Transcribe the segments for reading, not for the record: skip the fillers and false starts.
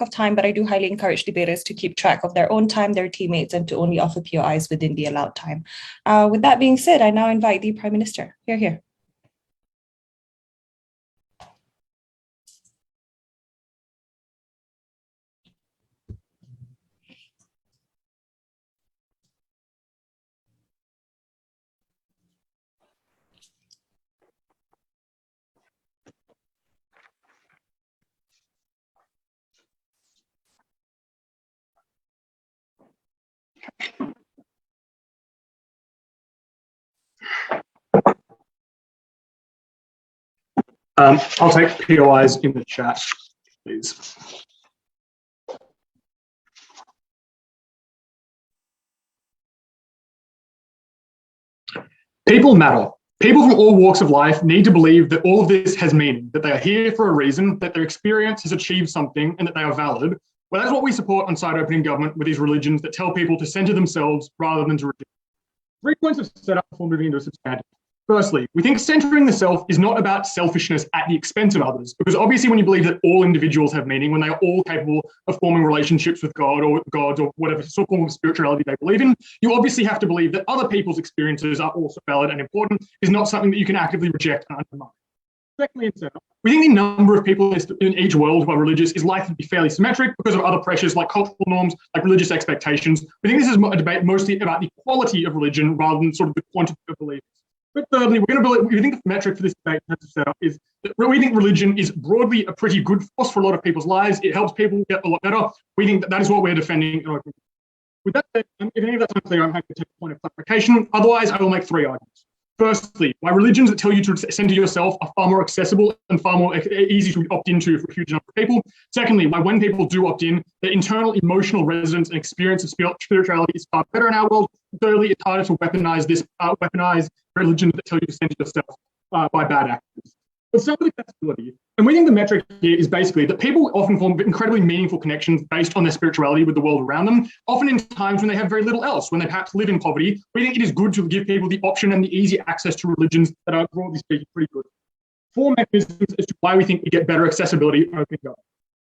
of time, but I do highly encourage debaters to keep track of their own time, their teammates, and to only offer POIs within the allowed time. With that being said, I now invite the Prime Minister. Here. I'll take POIs in the chat, please. People matter. People from all walks of life need to believe that all of this has meaning, that they are here for a reason, that their experience has achieved something, and that they are valid. Well, that's what we support on side opening government with these religions that tell people to centre themselves rather than to reject. 3 points of setup before moving into a substantive. Firstly, we think centering the self is not about selfishness at the expense of others, because obviously when you believe that all individuals have meaning, when they are all capable of forming relationships with God or gods or whatever sort of form of spirituality they believe in, you obviously have to believe that other people's experiences are also valid and important, is not something that you can actively reject and undermine. Secondly, in setup, we think the number of people in each world who are religious is likely to be fairly symmetric because of other pressures like cultural norms, like religious expectations. We think this is a debate mostly about the quality of religion rather than sort of the quantity of believers. But thirdly, we think the metric for this debate in terms of setup is that we think religion is broadly a pretty good force for a lot of people's lives. It helps people get a lot better. We think that is what we're defending. With that said, if any of that's unclear, I'm happy to take a point of clarification. Otherwise, I will make 3 arguments. Firstly, why religions that tell you to center yourself are far more accessible and far more easy to opt into for a huge number of people. Secondly, why when people do opt in, their internal emotional resonance and experience of spirituality is far better in our world. Thirdly, it's harder to weaponize religions that tell you to center yourself by bad actors. But some of the accessibility, and we think the metric here is basically that people often form incredibly meaningful connections based on their spirituality with the world around them, often in times when they have very little else, when they perhaps live in poverty. We think it is good to give people the option and the easy access to religions that are, broadly speaking, pretty good. 4 mechanisms as to why we think we get better accessibility opening up.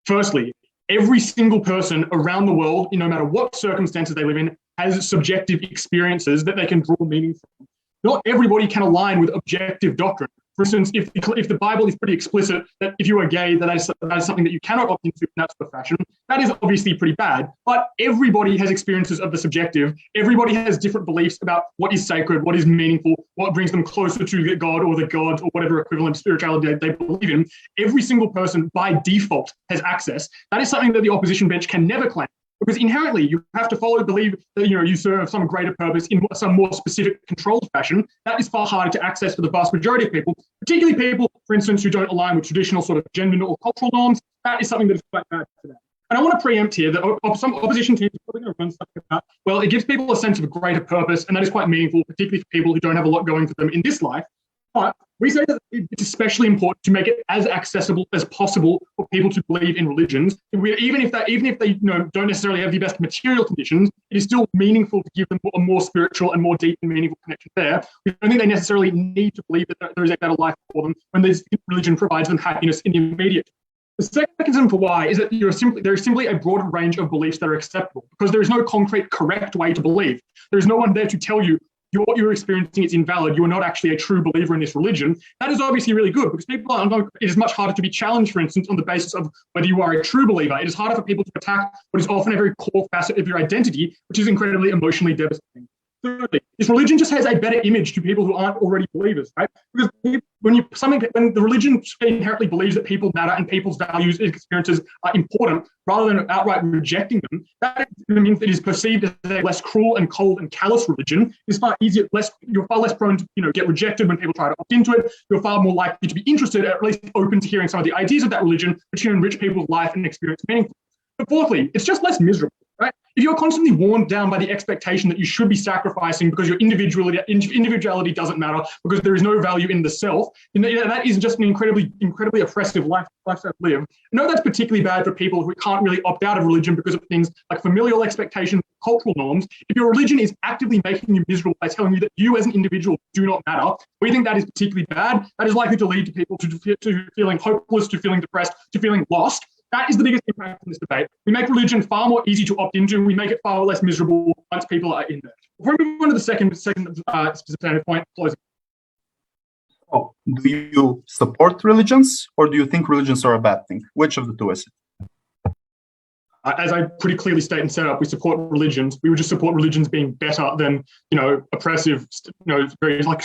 Firstly, every single person around the world, no matter what circumstances they live in, has subjective experiences that they can draw meaning from. Not everybody can align with objective doctrine. For instance, if the Bible is pretty explicit that if you are gay, that is something that you cannot opt into in that sort of fashion, that is obviously pretty bad. But everybody has experiences of the subjective. Everybody has different beliefs about what is sacred, what is meaningful, what brings them closer to God or the gods or whatever equivalent spirituality they believe in. Every single person by default has access. That is something that the opposition bench can never claim. Because inherently, you have to believe that you serve some greater purpose in some more specific, controlled fashion. That is far harder to access for the vast majority of people, particularly people, for instance, who don't align with traditional sort of gender or cultural norms. That is something that is quite bad for them. And I want to preempt here that some opposition teams are probably going to run stuff like that. Well, it gives people a sense of a greater purpose, and that is quite meaningful, particularly for people who don't have a lot going for them in this life. But we say that it's especially important to make it as accessible as possible for people to believe in religions. Even if they don't necessarily have the best material conditions, it is still meaningful to give them a more spiritual and more deep and meaningful connection there. We don't think they necessarily need to believe that there is a better life for them when this religion provides them happiness in the immediate. The second mechanism for why is that there is simply a broader range of beliefs that are acceptable because there is no concrete correct way to believe. There is no one there to tell you what you're experiencing is invalid. You are not actually a true believer in this religion. That is obviously really good because it is much harder to be challenged, for instance, on the basis of whether you are a true believer. It is harder for people to attack what is often a very core facet of your identity, which is incredibly emotionally devastating. Thirdly, this religion just has a better image to people who aren't already believers, right? Because when the religion inherently believes that people matter and people's values and experiences are important, rather than outright rejecting them, that means it is perceived as a less cruel and cold and callous religion. You're far less prone to get rejected when people try to opt into it. You're far more likely to be interested, at least open to hearing some of the ideas of that religion, which can enrich people's life and experience meaningfully. But fourthly, it's just less miserable, right? If you're constantly worn down by the expectation that you should be sacrificing because your individuality doesn't matter, because there is no value in the self, that is just an incredibly oppressive lifestyle to live. I know that's particularly bad for people who can't really opt out of religion because of things like familial expectations, cultural norms. If your religion is actively making you miserable by telling you that you as an individual do not matter, we think that is particularly bad. That is likely to lead to people to feeling hopeless, to feeling depressed, to feeling lost. That is the biggest impact in this debate. We make religion far more easy to opt into. We make it far less miserable once people are in there. Before we move on to the second substantive point, closing. Oh, do you support religions, or do you think religions are a bad thing? Which of the two is it? As I pretty clearly state and set up, we support religions. We would just support religions being better than, oppressive, very like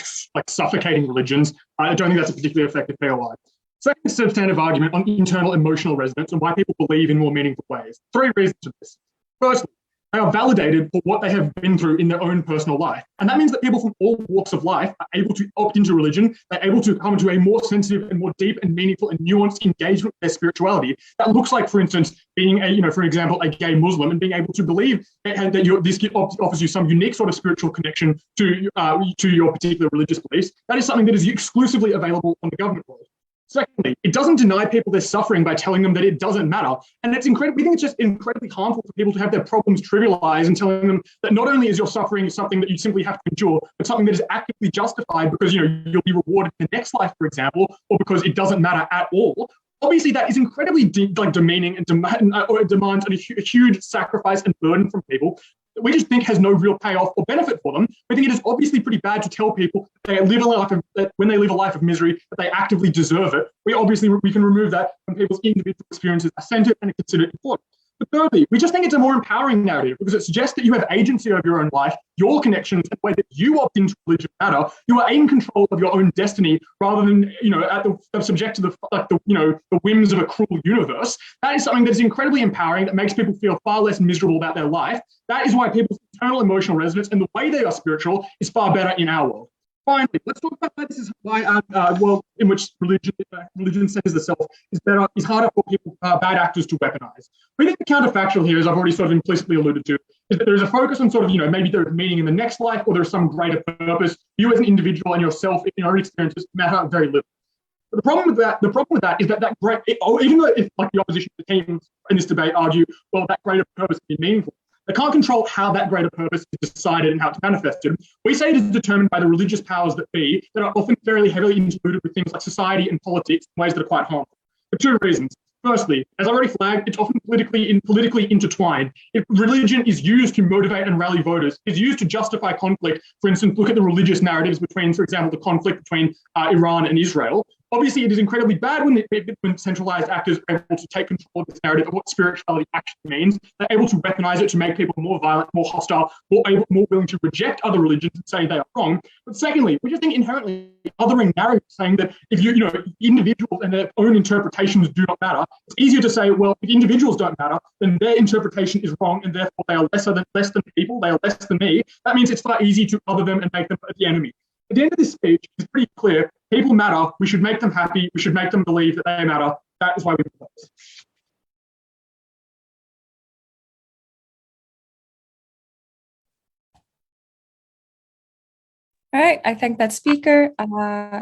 suffocating religions. I don't think that's a particularly effective POI. Second substantive argument on internal emotional resonance and why people believe in more meaningful ways. 3 reasons for this. Firstly, they are validated for what they have been through in their own personal life. And that means that people from all walks of life are able to opt into religion. They're able to come to a more sensitive and more deep and meaningful and nuanced engagement with their spirituality. That looks like, for instance, being for example, a gay Muslim and being able to believe that this offers you some unique sort of spiritual connection to your particular religious beliefs. That is something that is exclusively available on the government world. Secondly, it doesn't deny people their suffering by telling them that it doesn't matter. And we think it's just incredibly harmful for people to have their problems trivialized and telling them that not only is your suffering something that you simply have to endure, but something that is actively justified because, you'll be rewarded in the next life, for example, or because it doesn't matter at all. Obviously, that is incredibly demeaning and demands a huge sacrifice and burden from people. We just think has no real payoff or benefit for them. We think it is obviously pretty bad to tell people that when they live a life of misery, that they actively deserve it. We can remove that when people's individual experiences are centered and considered important. But thirdly, we just think it's a more empowering narrative because it suggests that you have agency over your own life, your connections, and the way that you opt into religion matter. You are in control of your own destiny rather than, subject to the whims of a cruel universe. That is something that is incredibly empowering, that makes people feel far less miserable about their life. That is why people's internal emotional resonance and the way they are spiritual is far better in our world. Finally, let's talk about why this is why our world in which religion centers the self is harder for people, bad actors to weaponize. We think the counterfactual here, as I've already sort of implicitly alluded to, is that there is a focus on sort of, maybe there is meaning in the next life or there's some greater purpose. You as an individual and yourself in your own experiences matter very little. But the problem with that is that even though if like the opposition teams in this debate argue, well, that greater purpose can be meaningful, they can't control how that greater purpose is decided and how it's manifested. We say it is determined by the religious powers that be that are often fairly heavily interluded with things like society and politics in ways that are quite harmful. For 2 reasons. Firstly, as I already flagged, it's often politically intertwined. If religion is used to motivate and rally voters, is used to justify conflict, for instance, look at the religious narratives between, for example, the conflict between Iran and Israel. Obviously, it is incredibly bad when centralized actors are able to take control of this narrative of what spirituality actually means. They're able to weaponize it to make people more violent, more hostile, more willing to reject other religions and say they are wrong. But secondly, we just think inherently othering narratives saying that if individuals and their own interpretations do not matter, it's easier to say, well, if individuals don't matter, then their interpretation is wrong and therefore they are less than people, they are less than me. That means it's far easier to other them and make them the enemy. At the end of this speech, it's pretty clear. People matter. We should make them happy. We should make them believe that they matter. That is why we propose. All right, I thank that speaker.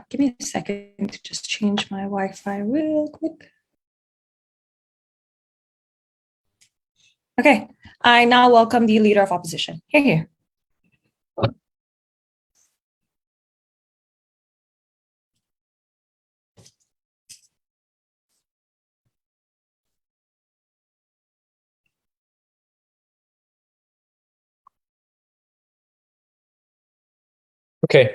Give me a second to just change my Wi-Fi real quick. Okay, I now welcome the Leader of Opposition. Here. Okay.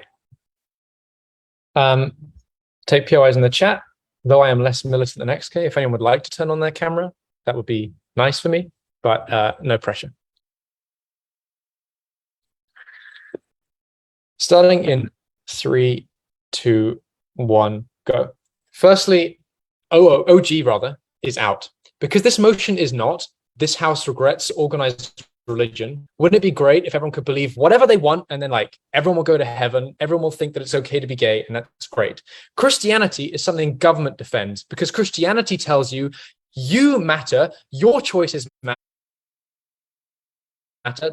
Take POIs in the chat, though I am less militant than XK. If anyone would like to turn on their camera, that would be nice for me, but no pressure. Starting in 3, 2, 1, go. Firstly, OG rather, is out. Because this motion is not, this House regrets organized religion. Wouldn't it be great if everyone could believe whatever they want and then everyone will go to heaven, everyone will think that it's okay to be gay, and that's great. Christianity is something government defends because Christianity tells you you matter, your choices matter.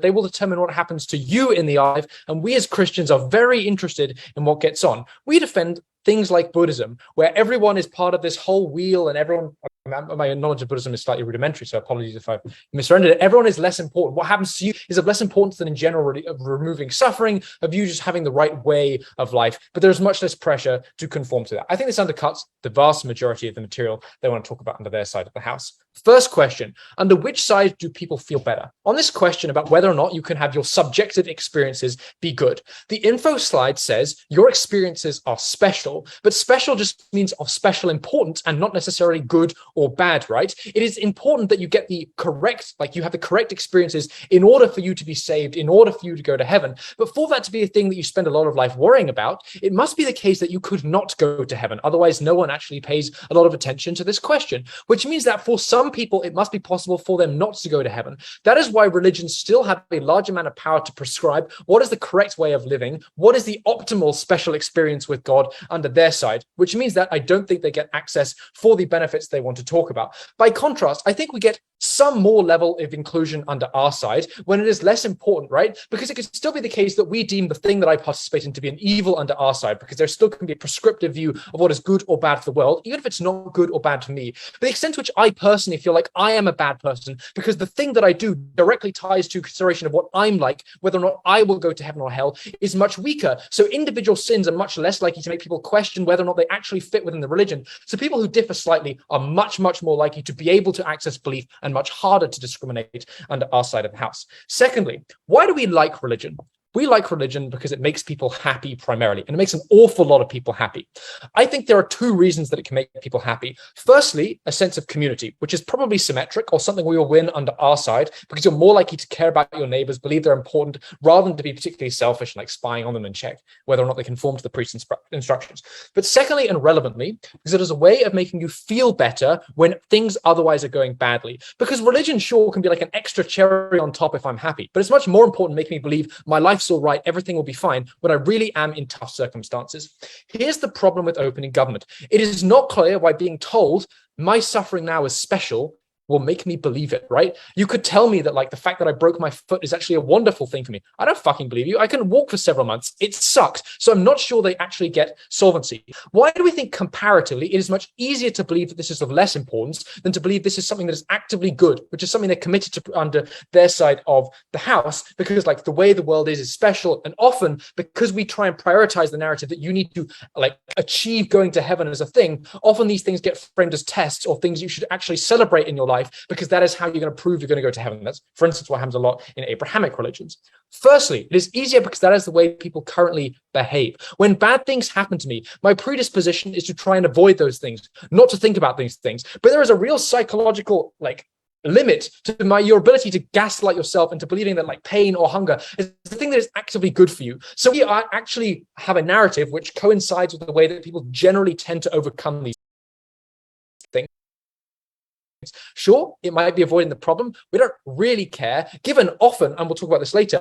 They will determine what happens to you in the life, and we as Christians are very interested in what gets on. We defend things like Buddhism, where everyone is part of this whole wheel and everyone, my knowledge of Buddhism is slightly rudimentary, so apologies if I've misrendered it. Everyone is less important. What happens to you is of less importance than in general of removing suffering, of you just having the right way of life. But there's much less pressure to conform to that. I think this undercuts the vast majority of the material they want to talk about under their side of the house. First question, under which side do people feel better? On this question about whether or not you can have your subjective experiences be good, the info slide says your experiences are special, but special just means of special importance and not necessarily good or bad, right? It is important that you get the correct, like you have the correct experiences in order for you to be saved, in order for you to go to heaven. But for that to be a thing that you spend a lot of life worrying about, it must be the case that you could not go to heaven. Otherwise, no one actually pays a lot of attention to this question, which means that for some people, it must be possible for them not to go to heaven. That is why religions still have a large amount of power to prescribe what is the correct way of living, what is the optimal special experience with God under their side, which means that I don't think they get access for the benefits they want to talk about. By contrast, I think we get some more level of inclusion under our side when it is less important, right? Because it could still be the case that we deem the thing that I participate in to be an evil under our side, because there still can be a prescriptive view of what is good or bad for the world, even if it's not good or bad for me. But the extent to which I personally feel like I am a bad person because the thing that I do directly ties to consideration of what I'm like, whether or not I will go to heaven or hell, is much weaker. So individual sins are much less likely to make people question whether or not they actually fit within the religion. So people who differ slightly are much, much more likely to be able to access belief and much harder to discriminate under our side of the house. Secondly, why do we like religion? We like religion because it makes people happy primarily, and it makes an awful lot of people happy. I think there are two reasons that it can make people happy. Firstly, a sense of community, which is probably symmetric or something we will win under our side because you're more likely to care about your neighbors, believe they're important, rather than to be particularly selfish and like spying on them and check whether or not they conform to the priest's instructions. But secondly, and relevantly, because it is a way of making you feel better when things otherwise are going badly. Because religion sure can be like an extra cherry on top if I'm happy, but it's much more important making me believe my life's all right, everything will be fine when I really am in tough circumstances. Here's the problem with opening government. It is not clear why being told my suffering now is special will make me believe it, right? You could tell me that like the fact that I broke my foot is actually a wonderful thing for me. I don't fucking believe you. I can walk for several months. It sucks. So I'm not sure they actually get solvency. Why do we think comparatively it is much easier to believe that this is of less importance than to believe this is something that is actively good, which is something they're committed to under their side of the house? Because like the way the world is special, and often because we try and prioritize the narrative that you need to like achieve going to heaven as a thing, often these things get framed as tests or things you should actually celebrate in your life, because that is how you're going to prove you're going to go to heven. That's, for instance, what happens a lot in Abrahamic religions. Firstly, it is easier because that is the way people currently behave. When bad things happen to me, my predisposition is to try and avoid those things, not to think about these things. But there is a real psychological like limit to your ability to gaslight yourself into believing that like pain or hunger is the thing that is actively good for you. So we actually have a narrative which coincides with the way that people generally tend to overcome these things. Sure, it might be avoiding the problem. We don't really care, given often, and we'll talk about this later,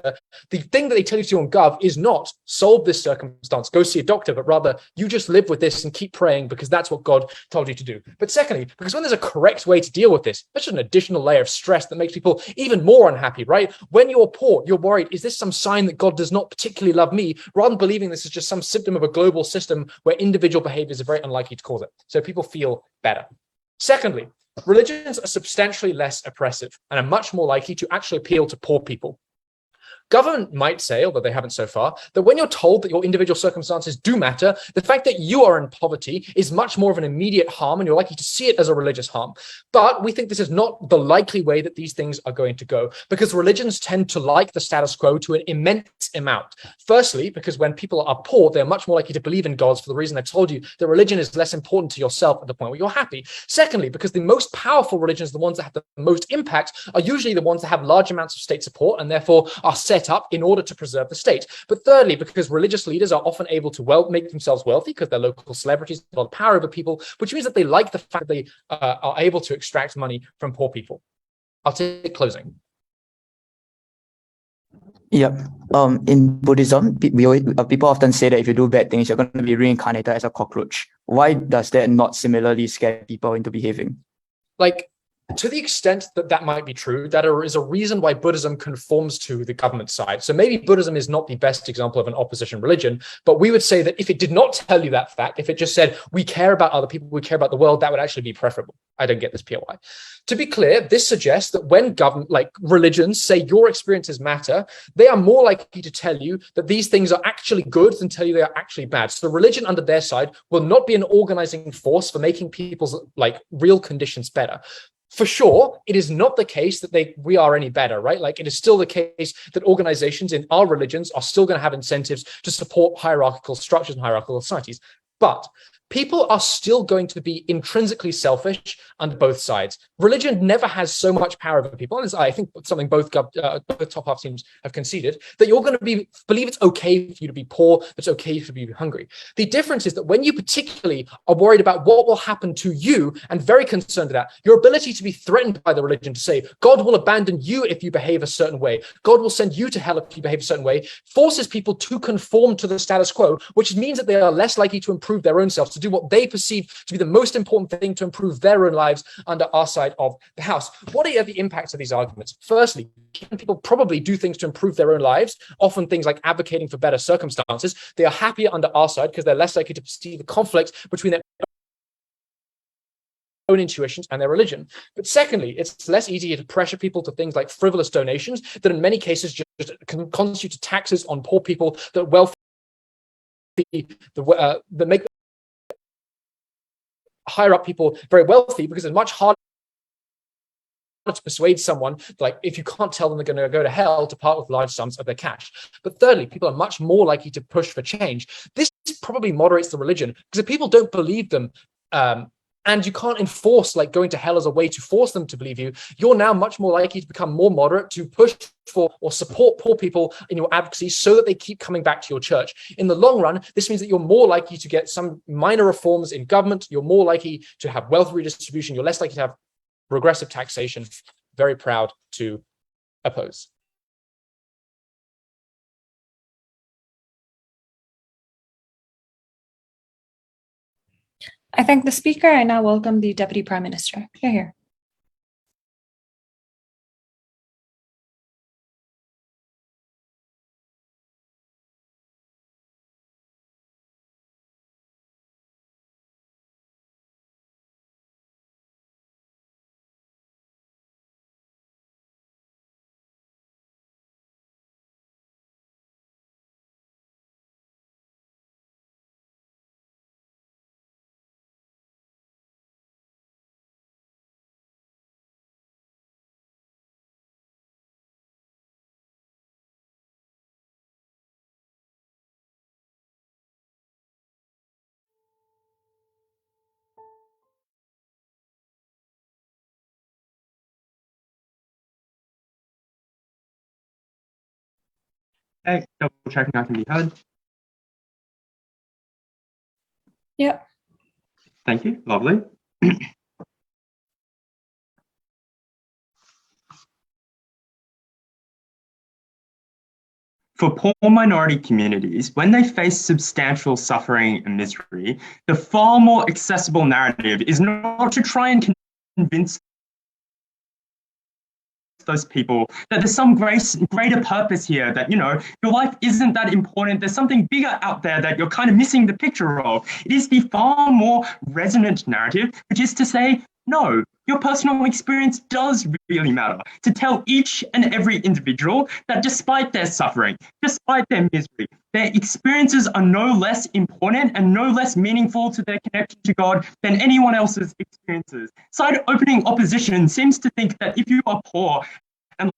the thing that they tell you to do on Gov is not solve this circumstance, go see a doctor, but rather you just live with this and keep praying because that's what God told you to do. But secondly, because when there's a correct way to deal with this, that's just an additional layer of stress that makes people even more unhappy, right? When you're poor, you're worried, is this some sign that God does not particularly love me, rather than believing this is just some symptom of a global system where individual behaviors are very unlikely to cause it. So people feel better. Secondly, religions are substantially less oppressive and are much more likely to actually appeal to poor people. Government might say, although they haven't so far, that when you're told that your individual circumstances do matter, the fact that you are in poverty is much more of an immediate harm, and you're likely to see it as a religious harm. But we think this is not the likely way that these things are going to go, because religions tend to like the status quo to an immense amount. Firstly, because when people are poor, they're much more likely to believe in gods for the reason I told you, that religion is less important to yourself at the point where you're happy. Secondly, because the most powerful religions, the ones that have the most impact, are usually the ones that have large amounts of state support and therefore are set up in order to preserve the state. But thirdly, because religious leaders are often able to make themselves wealthy because they're local celebrities, have a lot of power over people, which means that they like the fact that they are able to extract money from poor people. I'll take closing. Yep. In Buddhism, people often say that if you do bad things, you're going to be reincarnated as a cockroach. Why does that not similarly scare people into behaving? Like, to the extent that that might be true, that is a reason why Buddhism conforms to the government side. So maybe Buddhism is not the best example of an opposition religion, but we would say that if it did not tell you that fact, if it just said, we care about other people, we care about the world, that would actually be preferable. I don't get this POI. To be clear, this suggests that when government, like religions, say your experiences matter, they are more likely to tell you that these things are actually good than tell you they are actually bad. So religion under their side will not be an organizing force for making people's like real conditions better. For sure, it is not the case that we are any better, right? Like it is still the case that organizations in our religions are still going to have incentives to support hierarchical structures and hierarchical societies. But people are still going to be intrinsically selfish on both sides. Religion never has so much power over people, and I think something both top half teams have conceded, that you're going to believe it's okay for you to be poor, it's okay for you to be hungry. The difference is that when you particularly are worried about what will happen to you and very concerned with that, your ability to be threatened by the religion to say, God will abandon you if you behave a certain way, God will send you to hell if you behave a certain way, forces people to conform to the status quo, which means that they are less likely to improve their own selves, to do what they perceive to be the most important thing to improve their own lives under our side of the house. What are the impacts of these arguments? Firstly, people probably do things to improve their own lives, often things like advocating for better circumstances. They are happier under our side because they're less likely to perceive the conflicts between their own intuitions and their religion. But secondly, it's less easy to pressure people to things like frivolous donations that in many cases just constitute taxes on poor people that wealthy that make higher up people very wealthy, because it's much harder to persuade someone, like if you can't tell them they're going to go to hell, to part with large sums of their cash. But thirdly, people are much more likely to push for change. This probably moderates the religion, because if people don't believe them, and you can't enforce like going to hell as a way to force them to believe you, you're now much more likely to become more moderate, to push for or support poor people in your advocacy so that they keep coming back to your church. In the long run, this means that you're more likely to get some minor reforms in government, you're more likely to have wealth redistribution, you're less likely to have regressive taxation. Very proud to oppose. I thank the speaker. I now welcome the Deputy Prime Minister. You're here. Okay, double checking I can be heard. Yep. Thank you, lovely. For poor minority communities, when they face substantial suffering and misery, the far more accessible narrative is not to try and convince those people that there's some greater purpose here, that, you know, your life isn't that important, there's something bigger out there that you're kind of missing the picture of. It is the far more resonant narrative, which is to say, no, your personal experience does really matter. To tell each and every individual that despite their suffering, despite their misery, their experiences are no less important and no less meaningful to their connection to God than anyone else's experiences. Side-opening opposition seems to think that if you are poor and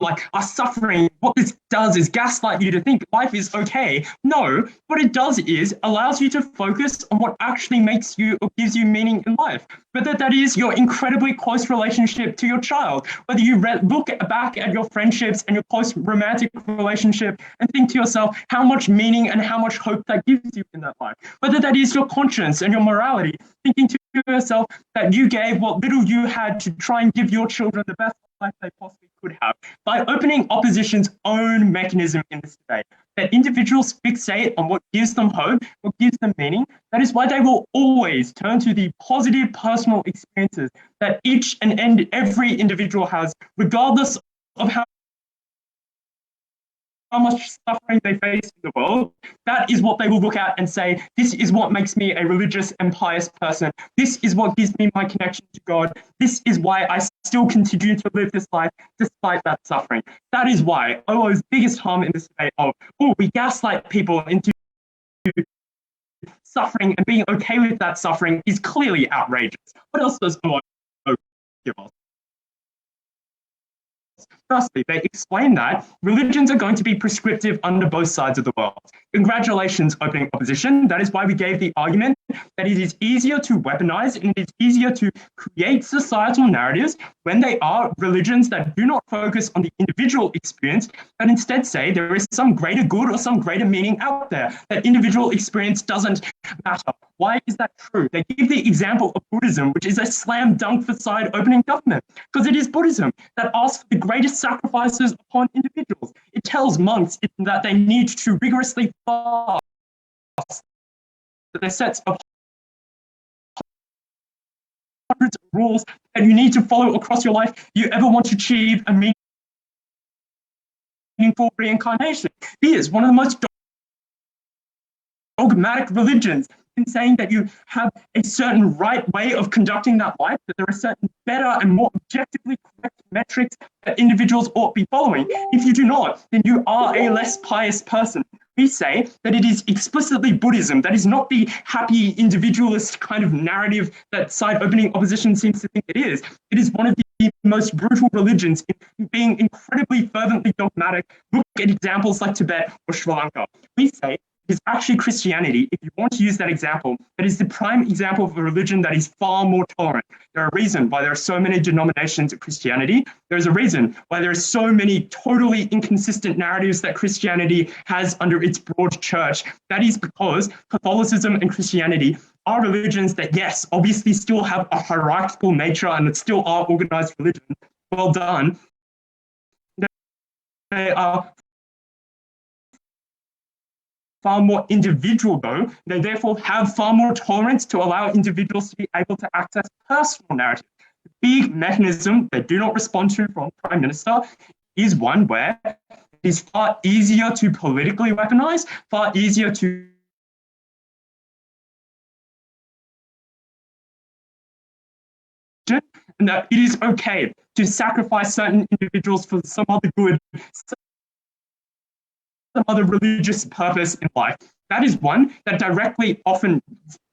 like are suffering, what this does is gaslight you to think life is okay. No, what it does is allows you to focus on what actually makes you or gives you meaning in life. Whether that is your incredibly close relationship to your child, whether you look back at your friendships and your close romantic relationship and think to yourself how much meaning and how much hope that gives you in that life. Whether that is your conscience and your morality, thinking to yourself that you gave what little you had to try and give your children the best life they possibly could have by opening opposition's own mechanism in this debate. That individuals fixate on what gives them hope, what gives them meaning. That is why they will always turn to the positive personal experiences that each and every individual has, regardless of how much suffering they face in the world. That is what they will look at and say, this is what makes me a religious and pious person. This is what gives me my connection to God. This is why I still continue to live this life despite that suffering. That is why OO's biggest harm in this debate of, we gaslight people into suffering and being okay with that suffering is clearly outrageous. What else does OO give us? Firstly, they explain that religions are going to be prescriptive under both sides of the world. Congratulations, opening opposition. That is why we gave the argument that it is easier to weaponize and it is easier to create societal narratives when they are religions that do not focus on the individual experience, but instead say there is some greater good or some greater meaning out there, that individual experience doesn't matter. Why is that true? They give the example of Buddhism, which is a slam dunk for side opening government, because it is Buddhism that asks for the greatest sacrifices upon individuals. It tells monks that they need to rigorously fast, that there sets of hundreds of rules that you need to follow across your life if you ever want to achieve a meaningful reincarnation. It is one of the most dogmatic religions in saying that you have a certain right way of conducting that life, that there are certain better and more objectively correct metrics that individuals ought to be following. If you do not, then you are a less pious person. We say that it is explicitly Buddhism, that is not the happy individualist kind of narrative that side opening opposition seems to think it is. It is one of the most brutal religions in being incredibly fervently dogmatic. Look at examples like Tibet or Sri Lanka. We say is actually Christianity, if you want to use that example, that is the prime example of a religion that is far more tolerant. There's a reason why there are so many denominations of Christianity. There's a reason why there are so many totally inconsistent narratives that Christianity has under its broad church. That is because Catholicism and Christianity are religions that, yes, obviously still have a hierarchical nature and that still are organized religions. Well done. They are far more individual, though. They therefore have far more tolerance to allow individuals to be able to access personal narrative. The big mechanism they do not respond to from Prime Minister is one where it is far easier to politically weaponize, far easier to and that it is okay to sacrifice certain individuals for some other good, some other religious purpose in life. That is one that directly, often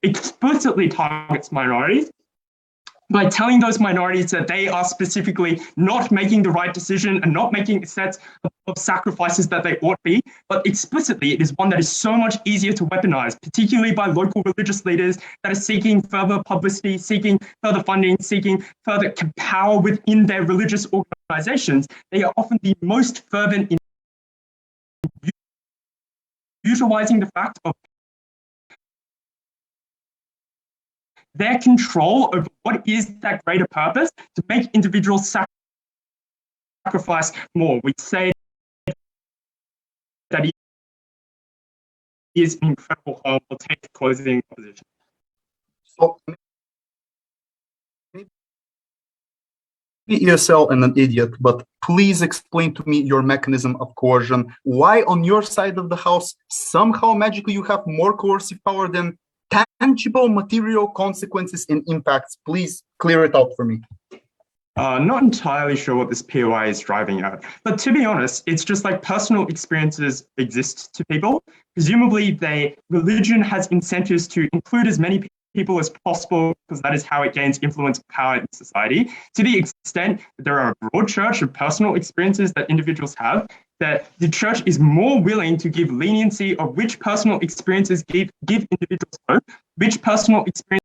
explicitly targets minorities by telling those minorities that they are specifically not making the right decision and not making sets of sacrifices that they ought be, but explicitly it is one that is so much easier to weaponize, particularly by local religious leaders that are seeking further publicity, seeking further funding, seeking further power within their religious organizations. They are often the most fervent in utilizing the fact of their control over what is that greater purpose to make individuals sacrifice more. We say that it is an incredible harm. We'll take the closing position. So, maybe ESL and an idiot, but please explain to me your mechanism of coercion. Why on your side of the house, somehow magically you have more coercive power than tangible material consequences and impacts? Please clear it out for me. Not entirely sure what this POI is driving at, but to be honest, it's just like personal experiences exist to people. Presumably, religion has incentives to include as many people as possible because that is how it gains influence and power in society. To the extent that there are a broad church of personal experiences that individuals have, that the church is more willing to give leniency of which personal experiences give individuals hope, which personal experiences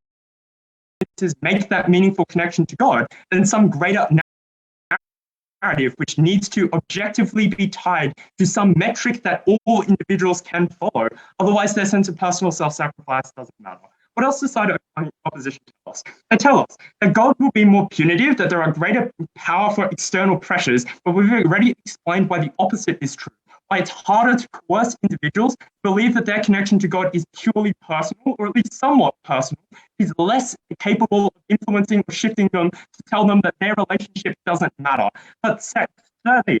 make that meaningful connection to God, than some greater narrative which needs to objectively be tied to some metric that all individuals can follow. Otherwise, their sense of personal self-sacrifice doesn't matter. What else does side opposition tell us? They tell us that God will be more punitive, that there are greater power for external pressures, but we've already explained why the opposite is true. Why it's harder to coerce individuals to believe that their connection to God is purely personal, or at least somewhat personal, is less capable of influencing or shifting them to tell them that their relationship doesn't matter. But thirdly,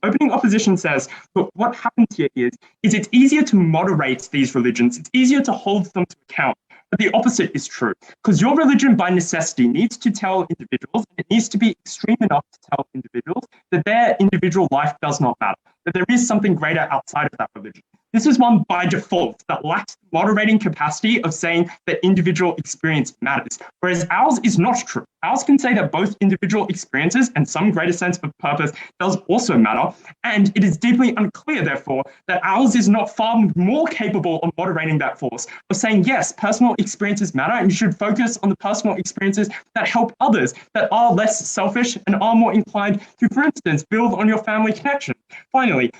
opening opposition says, look, what happens here is it's easier to moderate these religions. It's easier to hold them to account. But the opposite is true, because your religion by necessity needs to tell individuals, and it needs to be extreme enough to tell individuals that their individual life does not matter, that there is something greater outside of that religion. This is one by default that lacks the moderating capacity of saying that individual experience matters, whereas ours is not true. Ours can say that both individual experiences and some greater sense of purpose does also matter, and it is deeply unclear, therefore, that ours is not far more capable of moderating that force, of saying, yes, personal experiences matter, and you should focus on the personal experiences that help others, that are less selfish and are more inclined to, for instance, build on your family connection. Finally,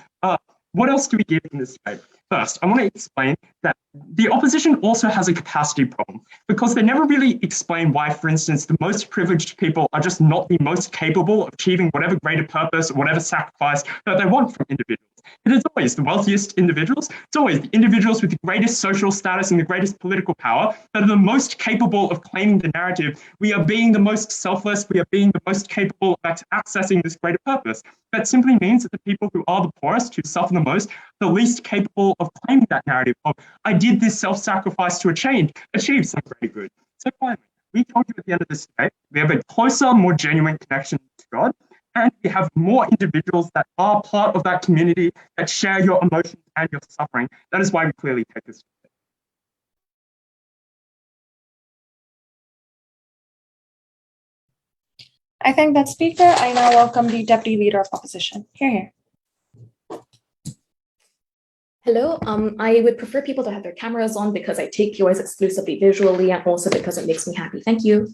what else do we give in this debate? First, I want to explain that the opposition also has a capacity problem, because they never really explain why, for instance, the most privileged people are just not the most capable of achieving whatever greater purpose or whatever sacrifice that they want from individuals. It is always the wealthiest individuals, it's always the individuals with the greatest social status and the greatest political power that are the most capable of claiming the narrative. We are being the most selfless, we are being the most capable of accessing this greater purpose. That simply means that the people who are the poorest, who suffer the most, the least capable of claiming that narrative of, I did this self-sacrifice to achieve some greater good. So finally, we told you at the end of this debate, we have a closer, more genuine connection to God, and we have more individuals that are part of that community that share your emotions and your suffering. That is why we clearly take this. I thank that speaker. I now welcome the Deputy Leader of Opposition. Here. Hello, I would prefer people to have their cameras on because I take yours exclusively visually and also because it makes me happy. Thank you.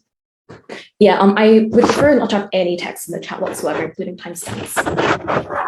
Yeah, I would prefer not to have any text in the chat whatsoever, including timestamps.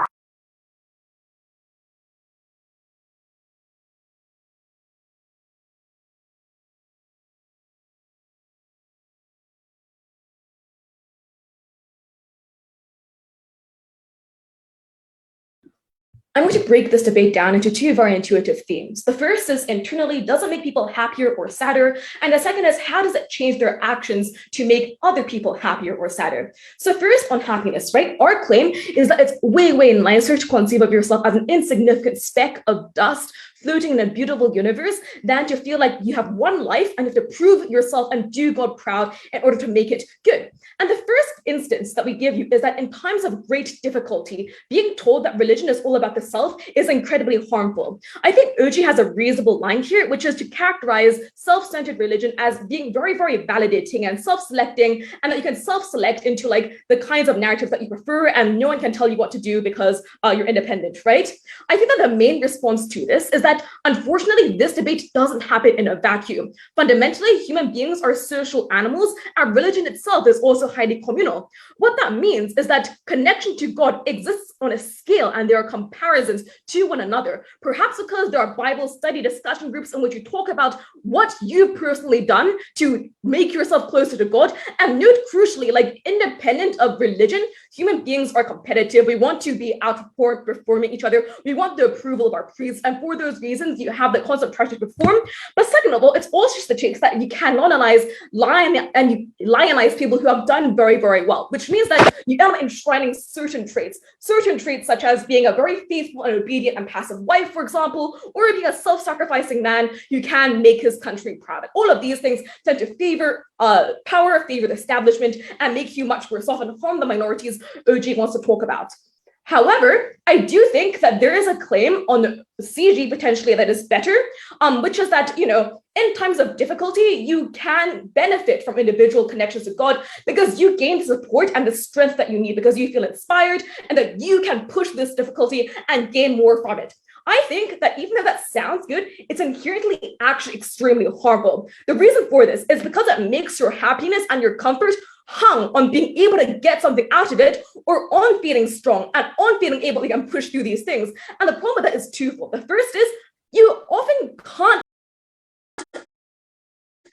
I'm going to break this debate down into two very intuitive themes. The first is internally, does it make people happier or sadder? And the second is, how does it change their actions to make other people happier or sadder? So first on happiness, right? Our claim is that it's way, way nicer to conceive of yourself as an insignificant speck of dust floating in a beautiful universe than to feel like you have one life and you have to prove yourself and do God proud in order to make it good. And the first instance that we give you is that in times of great difficulty, being told that religion is all about the self is incredibly harmful. I think Oji has a reasonable line here, which is to characterize self-centered religion as being very, very validating and self-selecting, and that you can self-select into like the kinds of narratives that you prefer, and no one can tell you what to do because you're independent, right? I think that the main response to this is that unfortunately, this debate doesn't happen in a vacuum. Fundamentally, human beings are social animals, and religion itself is also highly communal. What that means is that connection to God exists on a scale, and there are comparisons to one another, perhaps because there are Bible study discussion groups in which you talk about what you've personally done to make yourself closer to God. And note crucially, like independent of religion, human beings are competitive. We want to be outperforming each other. We want the approval of our priests. And for those reasons, you have the constant pressure to perform. But second of all, it's also just the case that you cannot lionize people who have done very, very well, which means that you end up enshrining certain traits such as being a very faithful and obedient and passive wife, for example, or being a self-sacrificing man who can make his country proud. All of these things tend to favor power, favor the establishment, and make you much worse off and harm the minorities OG wants to talk about. However, I do think that there is a claim on CG potentially that is better, which is that, you know, in times of difficulty, you can benefit from individual connections to God because you gain the support and the strength that you need because you feel inspired and that you can push this difficulty and gain more from it. I think that even though that sounds good, it's inherently actually extremely harmful. The reason for this is because it makes your happiness and your comfort hung on being able to get something out of it, or on feeling strong and on feeling able to push through these things. And the problem with that is twofold. The first is you often can't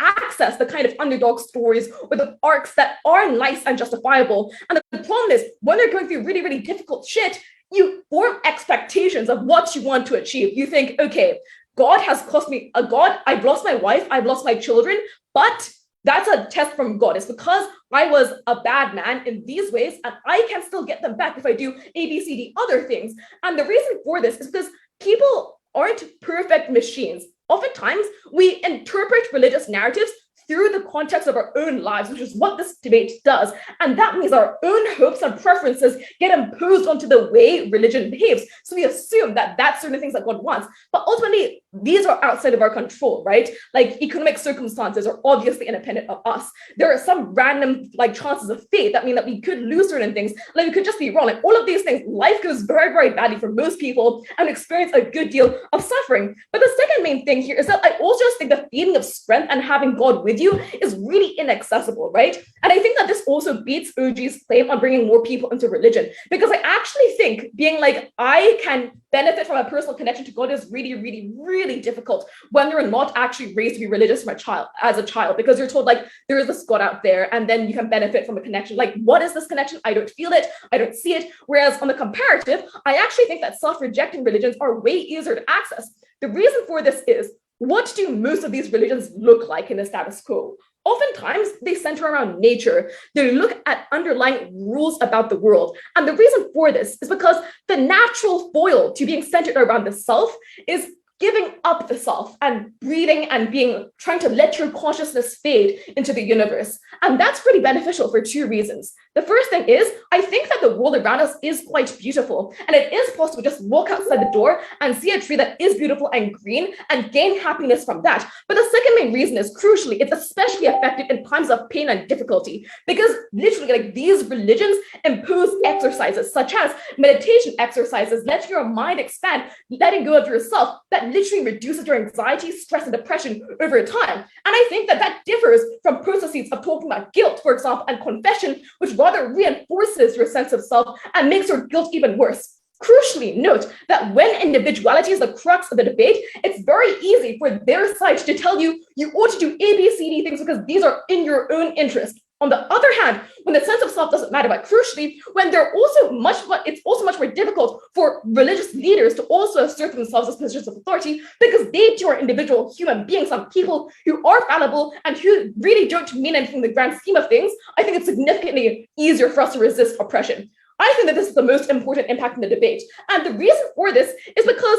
access the kind of underdog stories or the arcs that are nice and justifiable. And the problem is, when they're going through really, really difficult shit, you form expectations of what you want to achieve. You think, okay, God has cost me a God. I've lost my wife. I've lost my children, but that's a test from God. It's because I was a bad man in these ways, and I can still get them back if I do A, B, C, D, other things. And the reason for this is because people aren't perfect machines. Oftentimes, we interpret religious narratives through the context of our own lives, which is what this debate does. And that means our own hopes and preferences get imposed onto the way religion behaves. So we assume that that's certain things that God wants. But ultimately, these are outside of our control, right? Like economic circumstances are obviously independent of us. There are some random chances of fate that mean that we could lose certain things. Like we could just be wrong. Like all of these things, life goes very, very badly for most people and experience a good deal of suffering. But the second main thing here is that I also just think the feeling of strength and having God with you is really inaccessible, right? And I think that this also beats OG's claim on bringing more people into religion, because I actually think being like, I can benefit from a personal connection to God is really, really, really difficult when you're not actually raised to be religious as a child, because you're told like, there is this God out there, and then you can benefit from a connection. Like, what is this connection? I don't feel it. I don't see it. Whereas on the comparative, I actually think that self-rejecting religions are way easier to access. The reason for this is, what do most of these religions look like in the status quo? Oftentimes, they center around nature. They look at underlying rules about the world. And the reason for this is because the natural foil to being centered around the self is giving up the self and breathing and trying to let your consciousness fade into the universe. And that's pretty beneficial for two reasons. The first thing is, I think that the world around us is quite beautiful, and it is possible to just walk outside the door and see a tree that is beautiful and green and gain happiness from that. But the second main reason is, crucially, it's especially effective in times of pain and difficulty, because literally like these religions impose exercises such as meditation exercises, letting your mind expand, letting go of yourself, that literally reduces your anxiety, stress, and depression over time. And I think that that differs from processes of talking about guilt, for example, and confession, which rather reinforces your sense of self and makes your guilt even worse. Crucially, note that when individuality is the crux of the debate, it's very easy for their side to tell you, you ought to do A, B, C, D things because these are in your own interest. On the other hand, when the sense of self doesn't matter, but crucially, when it's also much more difficult for religious leaders to also assert themselves as positions of authority, because they too are individual human beings, some people who are fallible and who really don't mean anything in the grand scheme of things. I think it's significantly easier for us to resist oppression. I think that this is the most important impact in the debate. And the reason for this is because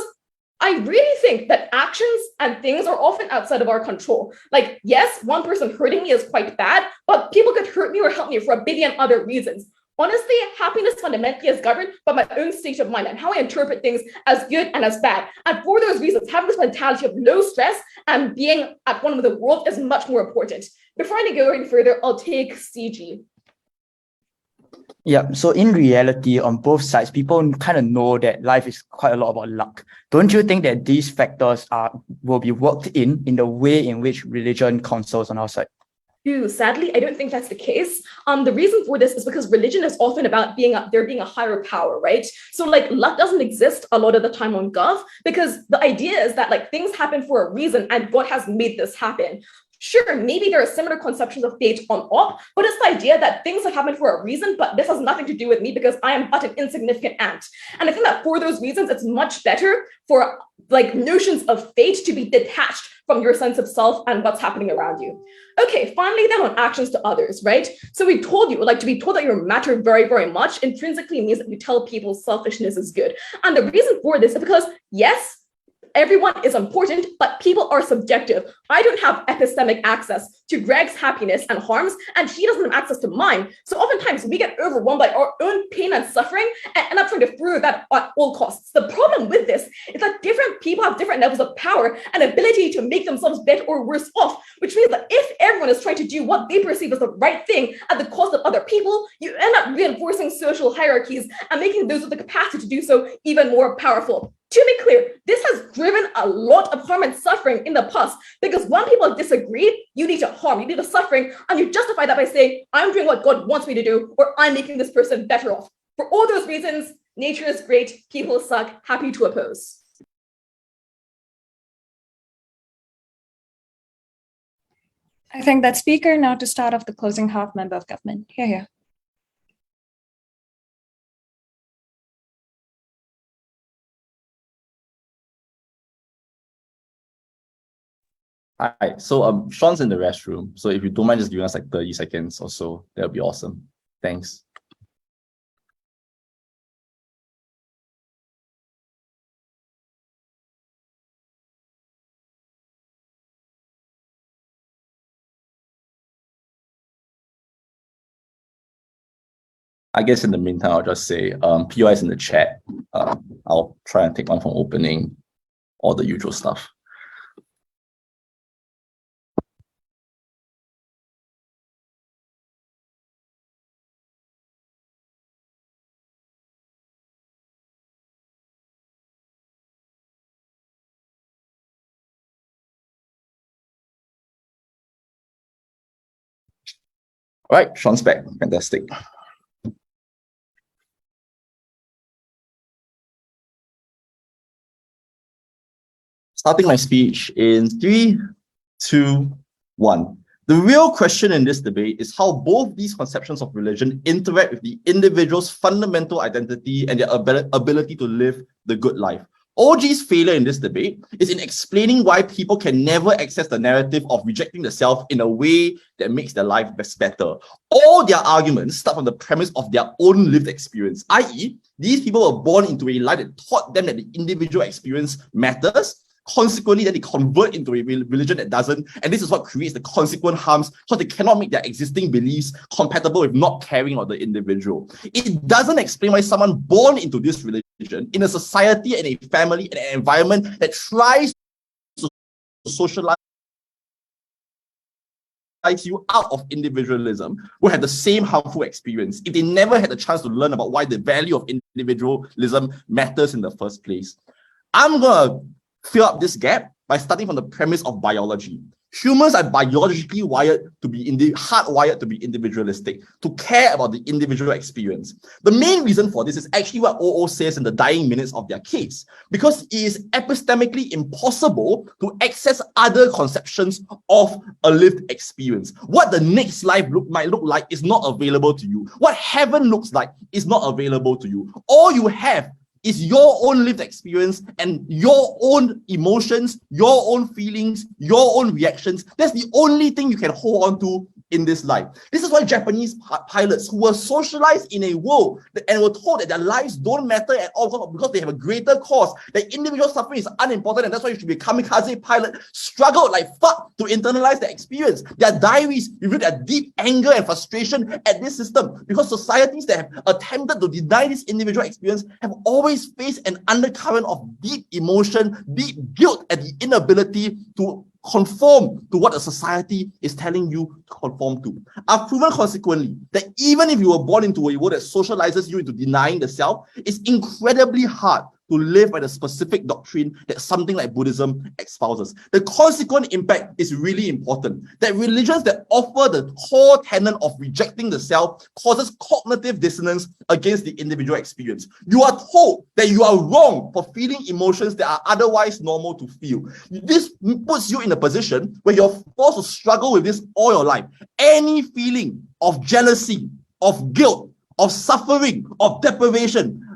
I really think that actions and things are often outside of our control. Like, yes, one person hurting me is quite bad, but people could hurt me or help me for a billion other reasons. Honestly, happiness fundamentally is governed by my own state of mind and how I interpret things as good and as bad. And for those reasons, having this mentality of low stress and being at one with the world is much more important. Before I go any further, I'll take CG. Yeah, so in reality, on both sides, people kind of know that life is quite a lot about luck. Don't you think that these factors will be worked in the way in which religion counsels on our side? Sadly, I don't think that's the case. The reason for this is because religion is often about there being a higher power, right? So like luck doesn't exist a lot of the time on Gov, because the idea is that like things happen for a reason and God has made this happen. Sure, maybe there are similar conceptions of fate on op, but it's the idea that things have happened for a reason, but this has nothing to do with me because I am but an insignificant ant. And I think that for those reasons, it's much better for like notions of fate to be detached from your sense of self and what's happening around you. Okay, finally then on actions to others, right? So we told you, like to be told that you matter very, very much intrinsically means that you tell people selfishness is good. And the reason for this is because yes, everyone is important, but people are subjective. I don't have epistemic access to Greg's happiness and harms, and he doesn't have access to mine. So oftentimes we get overwhelmed by our own pain and suffering and end up trying to prove that at all costs. The problem with this is that different people have different levels of power and ability to make themselves better or worse off, which means that if everyone is trying to do what they perceive as the right thing at the cost of other people, you end up reinforcing social hierarchies and making those with the capacity to do so even more powerful. To be clear, this has driven a lot of harm and suffering in the past, because when people disagree, you need to harm, you need to suffering, and you justify that by saying, I'm doing what God wants me to do, or I'm making this person better off. For all those reasons, nature is great, people suck, happy to oppose. I thank that speaker. Now to start off the closing half, member of government. Here. Hi, so Sean's in the restroom. So if you don't mind just giving us like 30 seconds or so, that would be awesome. Thanks. I guess in the meantime, I'll just say POI is in the chat. I'll try and take one from opening, all the usual stuff. All right, Sean's back. Fantastic. Starting my speech in 3, 2, 1. The real question in this debate is how both these conceptions of religion interact with the individual's fundamental identity and their ability to live the good life. OG's failure in this debate is in explaining why people can never access the narrative of rejecting the self in a way that makes their life better. All their arguments start from the premise of their own lived experience, i.e., these people were born into a life that taught them that the individual experience matters. Consequently, then they convert into a religion that doesn't, and this is what creates the consequent harms, because they cannot make their existing beliefs compatible with not caring about the individual. It doesn't explain why someone born into this religion, in a society and a family and an environment that tries to socialize you out of individualism, will have the same harmful experience if they never had the chance to learn about why the value of individualism matters in the first place. I'm gonna fill up this gap by starting from the premise of biology. Humans are biologically wired to be hardwired to be individualistic, to care about the individual experience. The main reason for this is actually what OO says in the dying minutes of their case, because it is epistemically impossible to access other conceptions of a lived experience. What the next life might look like is not available to you. What heaven looks like is not available to you. All you have is your own lived experience and your own emotions, your own feelings, your own reactions. That's the only thing you can hold on to in this life. This is why Japanese pilots who were socialized in a world and were told that their lives don't matter at all because they have a greater cause, that individual suffering is unimportant and that's why you should be a kamikaze pilot, struggled like fuck to internalize the experience. Their diaries reveal their deep anger and frustration at this system because societies that have attempted to deny this individual experience have always faced an undercurrent of deep emotion, deep guilt at the inability to conform to what a society is telling you to conform to. I've proven consequently that even if you were born into a world that socializes you into denying the self, it's incredibly hard to live by the specific doctrine that something like Buddhism espouses. The consequent impact is really important. That religions that offer the core tenet of rejecting the self causes cognitive dissonance against the individual experience. You are told that you are wrong for feeling emotions that are otherwise normal to feel. This puts you in a position where you're forced to struggle with this all your life. Any feeling of jealousy, of guilt, of suffering, of deprivation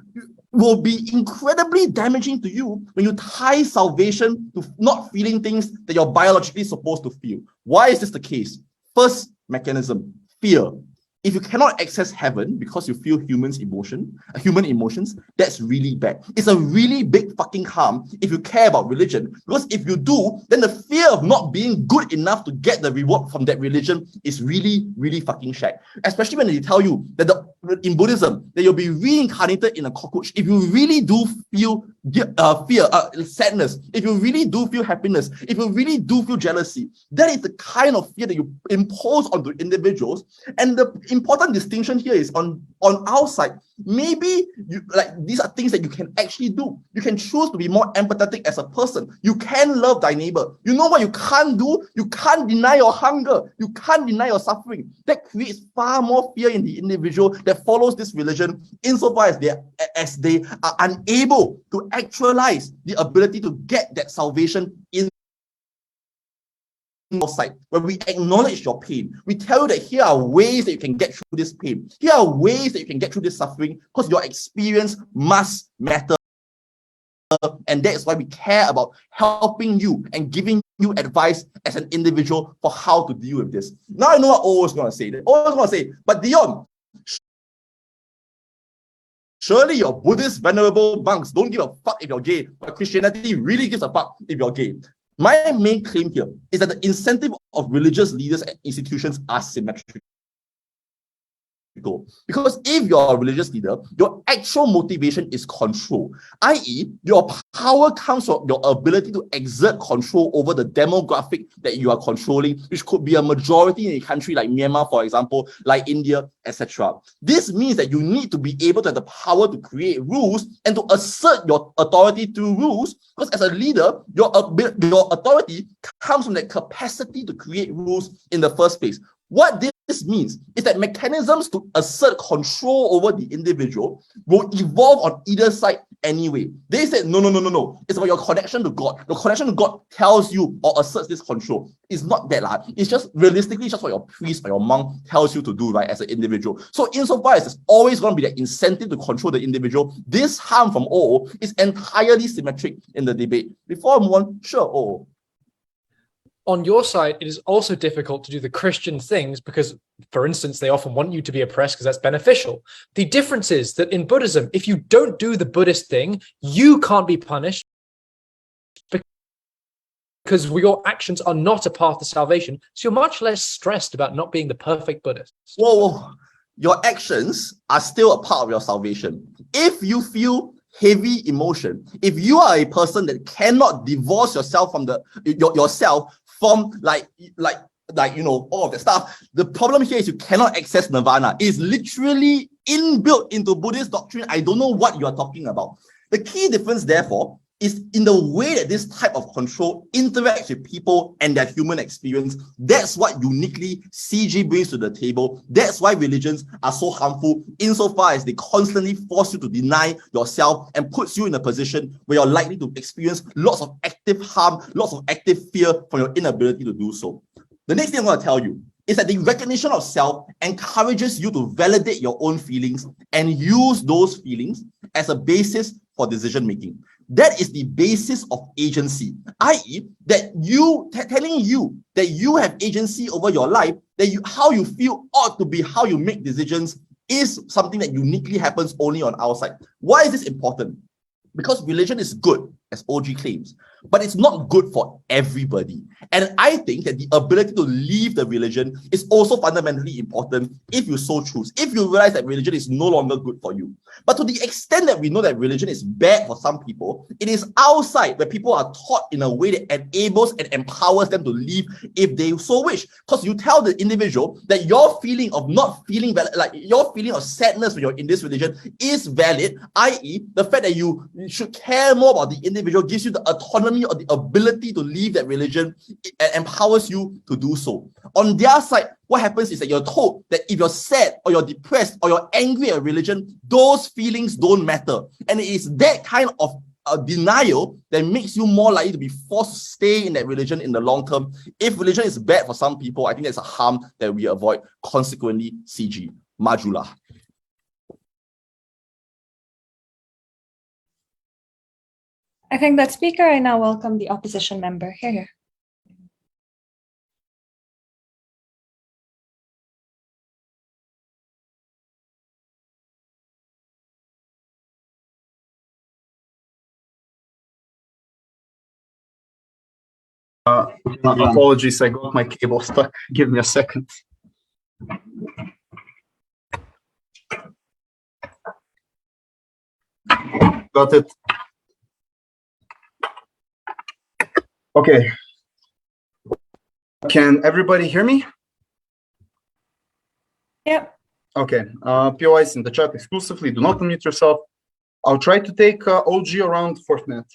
will be incredibly damaging to you when you tie salvation to not feeling things that you're biologically supposed to feel. Why is this the case? First mechanism, fear. If you cannot access heaven because you feel human emotions, that's really bad. It's a really big fucking harm if you care about religion. Because if you do, then the fear of not being good enough to get the reward from that religion is really, really fucking shag. Especially when they tell you that in Buddhism, that you'll be reincarnated in a cockroach. If you really do feel fear, sadness, if you really do feel happiness, if you really do feel jealousy, that is the kind of fear that you impose onto individuals. And the important distinction here is on our side, maybe these are things that you can actually do. You can choose to be more empathetic as a person. You can love thy neighbor. You know what you can't do? You can't deny your hunger. You can't deny your suffering. That creates far more fear in the individual that follows this religion insofar as they are unable to actualize the ability to get that salvation in your side, where we acknowledge your pain. We tell you that here are ways that you can get through this pain. Here are ways that you can get through this suffering, because your experience must matter. And that is why we care about helping you and giving you advice as an individual for how to deal with this. Now I know what O is going to say. O is going to say, but Dion, surely your Buddhist venerable monks don't give a fuck if you're gay, but Christianity really gives a fuck if you're gay. My main claim here is that the incentive of religious leaders and institutions are symmetrical. Because if you're a religious leader, your actual motivation is control, i.e., your power comes from your ability to exert control over the demographic that you are controlling, which could be a majority in a country like Myanmar, for example, like India, etc. This means that you need to be able to have the power to create rules and to assert your authority through rules, because as a leader, your authority comes from that capacity to create rules in the first place. What this means is that mechanisms to assert control over the individual will evolve on either side anyway. They said, no. It's about your connection to God. Your connection to God tells you or asserts this control. It's not that hard. It's just realistically just what your priest or your monk tells you to do, right, as an individual. So insofar as there's always going to be that incentive to control the individual, this harm from OO is entirely symmetric in the debate. Before I move on, sure, OO. On your side, it is also difficult to do the Christian things because, for instance, they often want you to be oppressed because that's beneficial. The difference is that in Buddhism, if you don't do the Buddhist thing, you can't be punished because your actions are not a path to salvation. So you're much less stressed about not being the perfect Buddhist. Whoa. Your actions are still a part of your salvation. If you feel heavy emotion, if you are a person that cannot divorce yourself from yourself from like all of that stuff, the problem here is you cannot access nirvana. It's literally inbuilt into Buddhist doctrine. I don't know what you are talking about. The key difference, therefore, is in the way that this type of control interacts with people and their human experience. That's what uniquely CG brings to the table. That's why religions are so harmful insofar as they constantly force you to deny yourself and puts you in a position where you're likely to experience lots of active harm, lots of active fear from your inability to do so. The next thing I'm going to tell you is that the recognition of self encourages you to validate your own feelings and use those feelings as a basis for decision making. That is the basis of agency, i.e., that you telling you that you have agency over your life, that how you feel ought to be how you make decisions is something that uniquely happens only on our side. Why is this important? Because religion is good, as OG claims, but it's not good for everybody. And I think that the ability to leave the religion is also fundamentally important if you so choose, if you realize that religion is no longer good for you. But to the extent that we know that religion is bad for some people, it is outside where people are taught in a way that enables and empowers them to leave if they so wish. Because you tell the individual that your feeling of not feeling valid, like your feeling of sadness when you're in this religion is valid, i.e., the fact that you should care more about the individual gives you the autonomy or the ability to leave that religion and empowers you to do so. On their side, what happens is that you're told that if you're sad or you're depressed or you're angry at religion, those feelings don't matter. And it is that kind of denial that makes you more likely to be forced to stay in that religion in the long term. If religion is bad for some people, I think that's a harm that we avoid. Consequently, CG, Majula. I thank that speaker. I now welcome the opposition member. Here. Apologies, I got my cable stuck. Give me a second. Got it. Okay. Can everybody hear me? Yep. Okay. POIs in the chat exclusively. Do not unmute yourself. I'll try to take OG around 4th minute.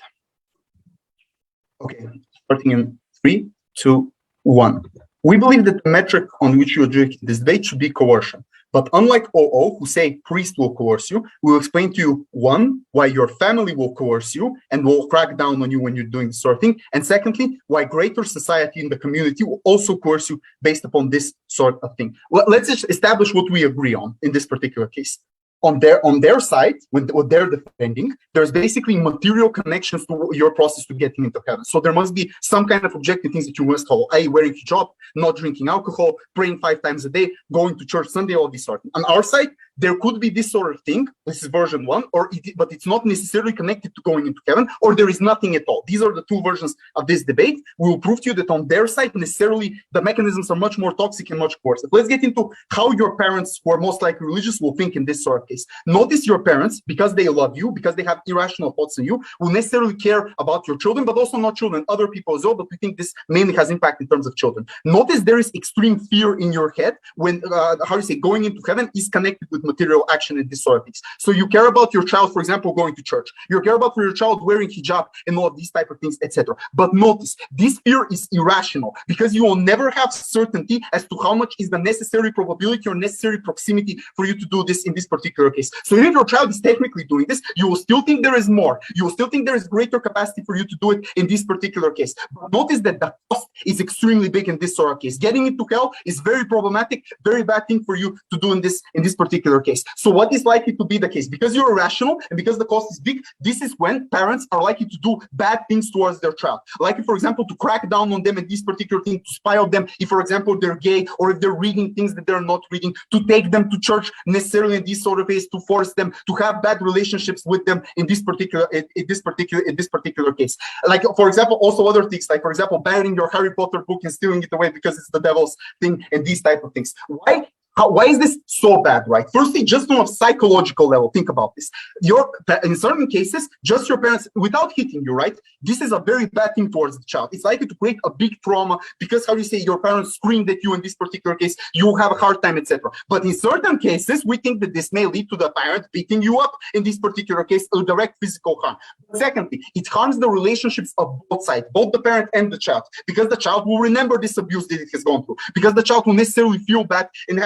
Okay. Starting in 3, 2, 1. We believe that the metric on which you adjudicate this debate should be coercion. But unlike OO, who say priest will coerce you, we'll explain to you, one, why your family will coerce you and will crack down on you when you're doing this sort of thing. And secondly, why greater society in the community will also coerce you based upon this sort of thing. Well, let's just establish what we agree on in this particular case. On their side, what they're defending, there's basically material connections to your process to getting into heaven. So there must be some kind of objective things that you must follow, i.e. wearing hijab, not drinking alcohol, praying 5 times a day, going to church Sunday, all this sort. On our side, there could be this sort of thing. This is version 1, but it's not necessarily connected to going into heaven, or there is nothing at all. These are the 2 versions of this debate. We will prove to you that on their side, necessarily the mechanisms are much more toxic and much worse. Let's get into how your parents, who are most likely religious, will think in this sort of case. Notice your parents, because they love you, because they have irrational thoughts in you, will necessarily care about your children, but also not children, other people as well. But we think this mainly has impact in terms of children. Notice there is extreme fear in your head when, going into heaven is connected with material action and this sort of things. So you care about your child, for example, going to church. You care about your child wearing hijab and all of these type of things, etc. But notice, this fear is irrational because you will never have certainty as to how much is the necessary probability or necessary proximity for you to do this in this particular case. So if your child is technically doing this, you will still think there is more. You will still think there is greater capacity for you to do it in this particular case. But notice that the cost is extremely big in this sort of case. Getting into hell is very problematic, very bad thing for you to do in this particular case. So what is likely to be the case? Because you're irrational and because the cost is big, this is when parents are likely to do bad things towards their child. Like, for example, to crack down on them in this particular thing, to spy on them if, for example, they're gay or if they're reading things that they're not reading, to take them to church necessarily in this sort of case, to force them to have bad relationships with them in this particular case. Like, for example, also other things, like, for example, banning your Harry Potter book and stealing it away because it's the devil's thing and these type of things. Why is this so bad, right? Firstly, just on a psychological level, think about this. In certain cases, just your parents, without hitting you, right? This is a very bad thing towards the child. It's likely to create a big trauma because, your parents screamed at you in this particular case, you have a hard time, etc. But in certain cases, we think that this may lead to the parent beating you up in this particular case, or direct physical harm. Secondly, it harms the relationships of both sides, both the parent and the child, because the child will remember this abuse that it has gone through, because the child will necessarily feel bad and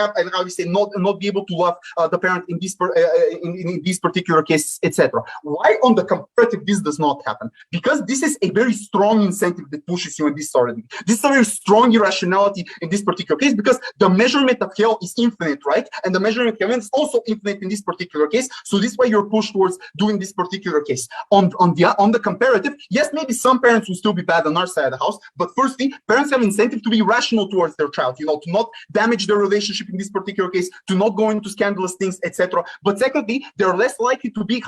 not be able to love the parent in these particular cases, etc. Why on the comparative this does not happen? Because this is a very strong incentive that pushes you in this sort of thing. This is a very strong irrationality in this particular case because the measurement of hell is infinite, right? And the measurement of heaven is also infinite in this particular case. So this is why you're pushed towards doing this particular case. On the comparative, yes, maybe some parents will still be bad on our side of the house, but firstly, parents have incentive to be rational towards their child, to not damage their relationship in this particular case, to not go into scandalous things, etc. But secondly, they're less likely to be,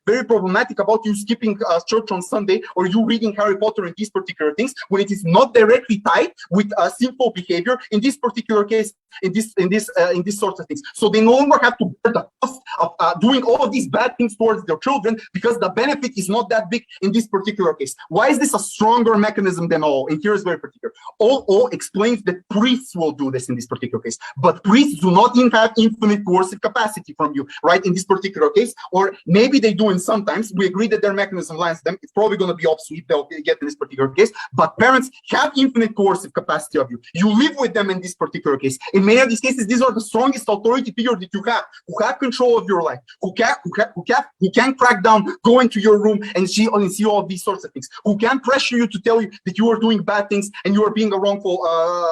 very problematic about you skipping church on Sunday or you reading Harry Potter and these particular things when it is not directly tied with sinful behavior in this particular case, in these sorts of things. So they no longer have to bear the cost of doing all of these bad things towards their children because the benefit is not that big in this particular case. Why is this a stronger mechanism than all? And here is very particular. All explains that priests will do this in this particular case, but priests do not have infinite coercive capacity from you, right? In this particular case, or maybe they do in sometimes. We agree that their mechanism lines them. It's probably going to be obsolete. They'll get in this particular case, but parents have infinite coercive capacity of you. You live with them in this particular case. In many of these cases, these are the strongest authority figure that you have, who have control of your life, who can crack down, go into your room and see all of these sorts of things, who can pressure you to tell you that you are doing bad things and you are being a wrongful,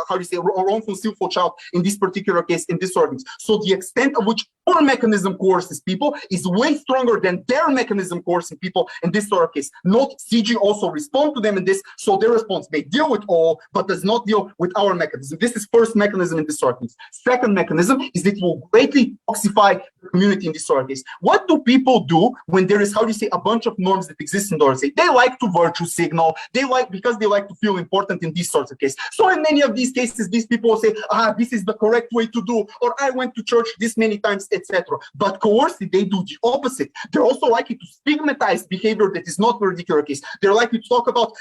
wrongful, sinful child in this particular case, in this sort of things. So the extent of which our mechanism coerces people is way stronger than their mechanism coercing people in this sort of case. Note, CG also respond to them in this, so their response may deal with all, but does not deal with our mechanism. This is first mechanism in this sort of things. Second mechanism is that it will greatly toxify the community in this sort of case. What do people do when there is, a bunch of norms that exist in the organization? They like to virtue signal. Because they like to feel important in these sorts of cases. So in many of these cases, these people will say, this is the correct way to do, or I went to church this many times, etc. But coercive, they do the opposite. They're also likely to stigmatize behavior that is not a particular case. They're likely to talk about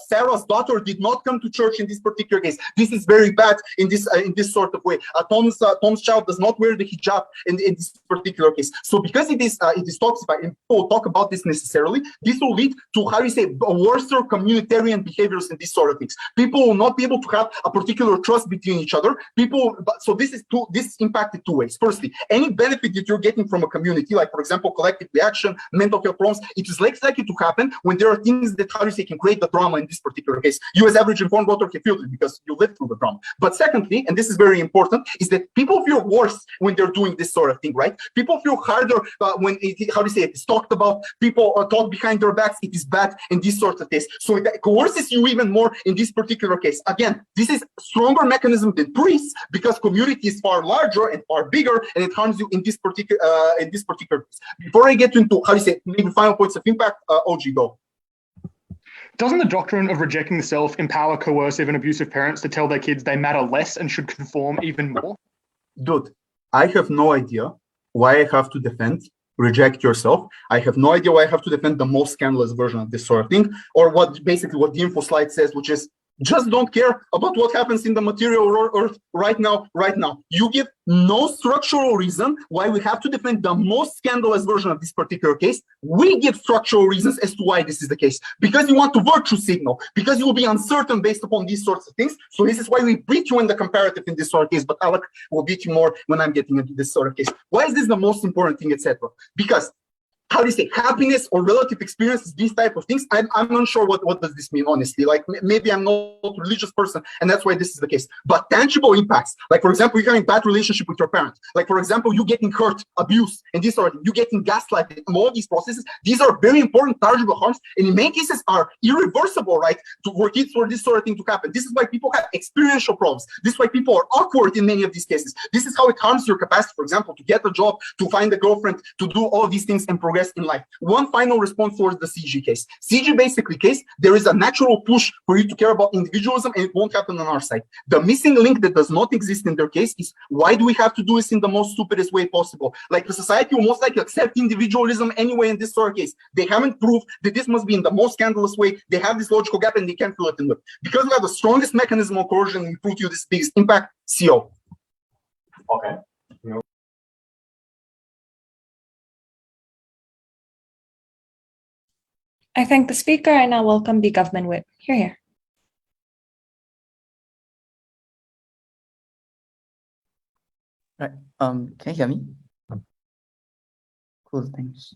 Sarah's daughter did not come to church in this particular case. This is very bad in this sort of way. Tom's child does not wear the hijab in this particular case. So because it is toxified, and people will talk about this necessarily, this will lead to worse communitarian behaviors in these sort of things. People will not be able to have a particular trust between each other. So this this impacted two ways. Firstly, any benefit that you're getting from a community, like for example, collective reaction, mental health problems, it is less likely to happen when there are things that, how do you say, can create the drama in this particular case. You as average informed voter can feel it because you lived through the drama. But secondly, and this is very important, is that people feel worse when they're doing this sort of thing, right? People feel harder when it's talked about. People talk behind their backs. It is bad in these sorts of cases. So it coerces you even more in this particular case. Again, this is stronger mechanism than priests because community is far larger and far bigger, and it harms you in this particular case. Before I get into maybe final points of impact, OG, go. Doesn't the doctrine of rejecting the self empower coercive and abusive parents to tell their kids they matter less and should conform even more? Dude, I have no idea why I have to defend reject yourself. I have no idea why I have to defend the most scandalous version of this sort of thing, or what the info slide says, which is just don't care about what happens in the material earth right now. You give no structural reason why we have to defend the most scandalous version of this particular case. We give structural reasons as to why this is the case. Because you want to virtue signal, because you will be uncertain based upon these sorts of things. So this is why we beat you in the comparative in this sort of case, but Alec will beat you more when I'm getting into this sort of case. Why is this the most important thing, etc.? Because happiness or relative experiences, these type of things, I'm unsure what does this mean, honestly. Like maybe I'm not a religious person and that's why this is the case. But tangible impacts, like for example, you're having bad relationship with your parent. Like for example, you getting hurt, abused, and this sort of, you getting gaslighted, all these processes, these are very important tangible harms, and in many cases are irreversible, right? For this sort of thing to happen. This is why people have experiential problems. This is why people are awkward in many of these cases. This is how it harms your capacity, for example, to get a job, to find a girlfriend, to do all these things and progress in life. One final response towards the CG case. CG basically case, there is a natural push for you to care about individualism, and it won't happen on our side. The missing link that does not exist in their case is why do we have to do this in the most stupidest way possible? Like the society will most likely accept individualism anyway in this sort of case. They haven't proved that this must be in the most scandalous way. They have this logical gap and they can't fill it in with. Because we have the strongest mechanism of coercion, we prove to you this biggest impact, CO. Okay. I thank the speaker and I welcome the government whip. Here. Right. Can you hear me? Cool, thanks.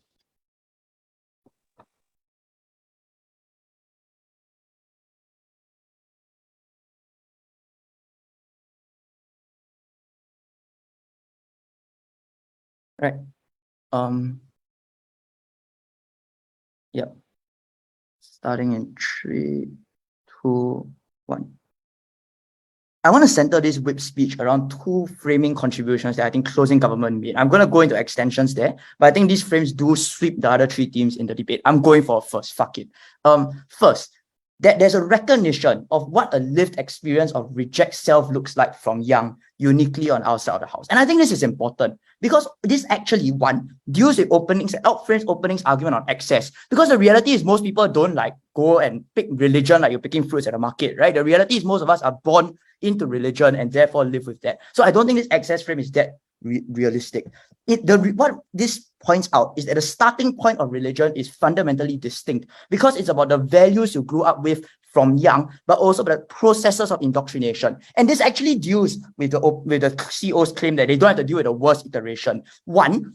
Right. Yep. Starting in 3, 2, 1. I want to center this whip speech around two framing contributions that I think closing government made. I'm going to go into extensions there, but I think these frames do sweep the other three themes in the debate. I'm going for first, fuck it. First, that there's a recognition of what a lived experience of reject self looks like from young, uniquely on our side of the house. And I think this is important because this actually, one, deals with outframes openings argument on access. Because the reality is most people don't like go and pick religion like you're picking fruits at a market, right? The reality is most of us are born into religion and therefore live with that. So I don't think this access frame is that realistic. What this points out is that the starting point of religion is fundamentally distinct because it's about the values you grew up with from young, but also the processes of indoctrination. And this actually deals with the CEO's claim that they don't have to deal with the worst iteration. One,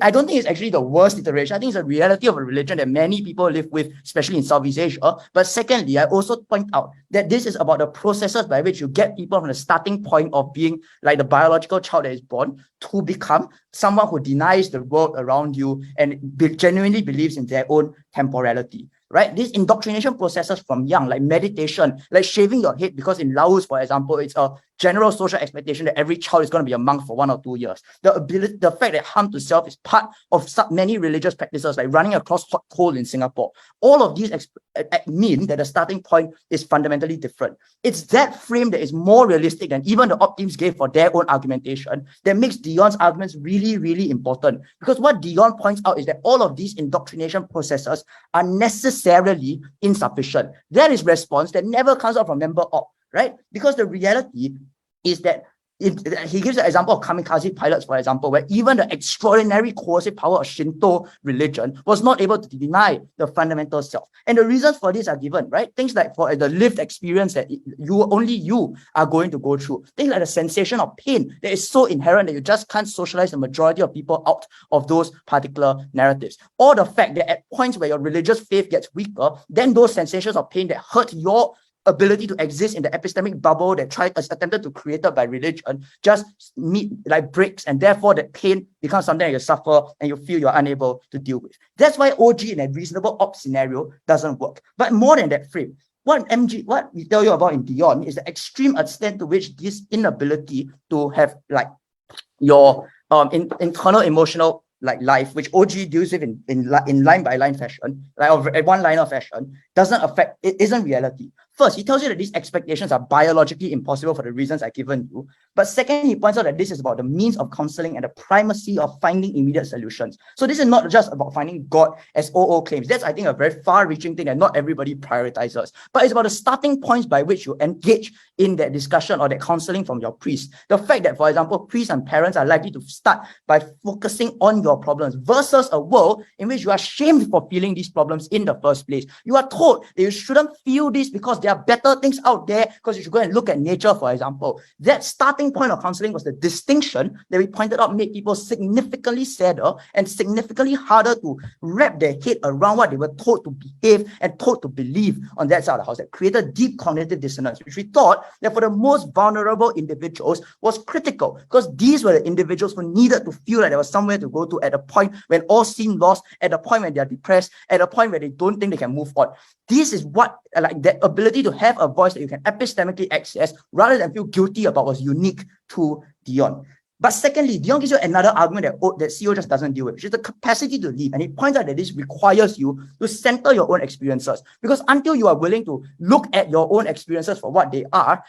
I don't think it's actually the worst iteration. I think it's a reality of a religion that many people live with, especially in Southeast Asia. But secondly, I also point out that this is about the processes by which you get people from the starting point of being like the biological child that is born to become someone who denies the world around you and genuinely believes in their own temporality. Right? These indoctrination processes from young, like meditation, like shaving your head, because in Laos, for example, it's a general social expectation that every child is going to be a monk for 1 or 2 years. The fact that harm to self is part of many religious practices, like running across hot coal in Singapore. All of these mean that the starting point is fundamentally different. It's that frame that is more realistic than even the op teams gave for their own argumentation that makes Dion's arguments really, really important. Because what Dion points out is that all of these indoctrination processes are necessarily insufficient. That is response that never comes out from member op, right? Because the reality is that he gives an example of kamikaze pilots, for example, where even the extraordinary coercive power of Shinto religion was not able to deny the fundamental self. And the reasons for this are given, right? Things like for the lived experience that only you are going to go through. Things like the sensation of pain that is so inherent that you just can't socialize the majority of people out of those particular narratives. Or the fact that at points where your religious faith gets weaker, then those sensations of pain that hurt your ability to exist in the epistemic bubble that attempted to create by religion just meet like bricks, and therefore that pain becomes something that you suffer and you feel you're unable to deal with. That's why OG in a reasonable ops scenario doesn't work. But more than that frame, what we tell you about in Dion is the extreme extent to which this inability to have like your internal emotional life, which OG deals with in line by line fashion, like one liner fashion, doesn't affect, it isn't reality. First, he tells you that these expectations are biologically impossible for the reasons I've given you. But second, he points out that this is about the means of counseling and the primacy of finding immediate solutions. So this is not just about finding God, as OO claims. That's, I think, a very far-reaching thing that not everybody prioritizes. But it's about the starting points by which you engage in that discussion or that counseling from your priest. The fact that, for example, priests and parents are likely to start by focusing on your problems versus a world in which you are shamed for feeling these problems in the first place. You are told that you shouldn't feel this because there are better things out there, because you should go and look at nature, for example. That starting point of counseling was the distinction that we pointed out made people significantly sadder and significantly harder to wrap their head around what they were told to behave and told to believe on that side of the house. That created deep cognitive dissonance, which we thought that for the most vulnerable individuals was critical, because these were the individuals who needed to feel like there was somewhere to go to at a point when all seem lost, at a point when they are depressed, at a point where they don't think they can move on. This is what, like, that ability to have a voice that you can epistemically access rather than feel guilty about what's unique to Dion. But secondly, Dion gives you another argument that CEO just doesn't deal with, which is the capacity to leave. And he points out that this requires you to center your own experiences. Because until you are willing to look at your own experiences for what they are,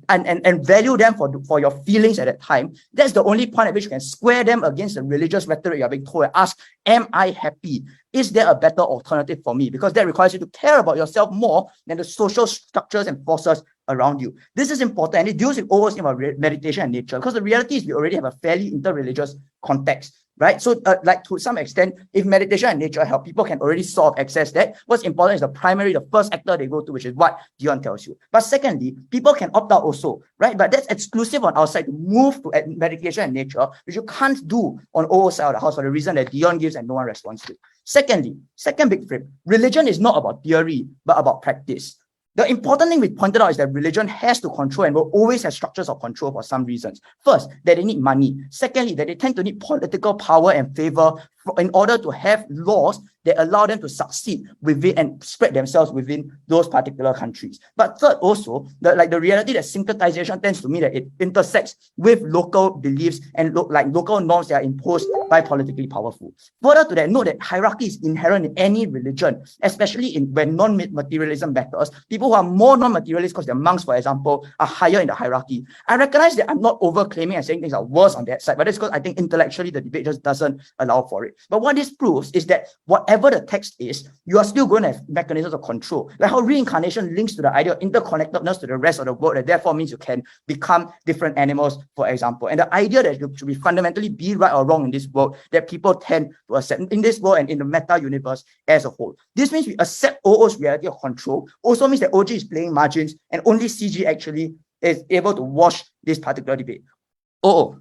and value them for your feelings at that time, that's the only point at which you can square them against the religious rhetoric you're being told and ask, am I happy? Is there a better alternative for me? Because that requires you to care about yourself more than the social structures and forces around you. This is important, and it deals with always about meditation and nature, because the reality is we already have a fairly interreligious context, right? So like to some extent, if meditation and nature help, people can already sort of access that. What's important is the first actor they go to, which is what Dion tells you. But secondly, people can opt out also, right? But that's exclusive on our side to move to meditation and nature, which you can't do on OO side of the house for the reason that Dion gives and no one responds to. Secondly, second big frame, religion is not about theory, but about practice. The important thing we pointed out is that religion has to control and will always have structures of control for some reasons. First, that they need money. Secondly, that they tend to need political power and favor in order to have laws that allow them to succeed within and spread themselves within those particular countries. But third, also, the reality that syncretization tends to mean that it intersects with local beliefs and local norms that are imposed by politically powerful. Further to that, note that hierarchy is inherent in any religion, especially when non-materialism matters. People who are more non-materialist, because they're monks, for example, are higher in the hierarchy. I recognize that I'm not over-claiming and saying things are worse on that side, but that's because I think intellectually the debate just doesn't allow for it. But what this proves is that whatever the text is, you are still going to have mechanisms of control. Like how reincarnation links to the idea of interconnectedness to the rest of the world, that therefore means you can become different animals, for example. And the idea that you should be fundamentally be right or wrong in this world, that people tend to accept in this world and in the meta universe as a whole. This means we accept OO's reality of control. Also means that OG is playing margins and only CG actually is able to wash this particular debate. OO.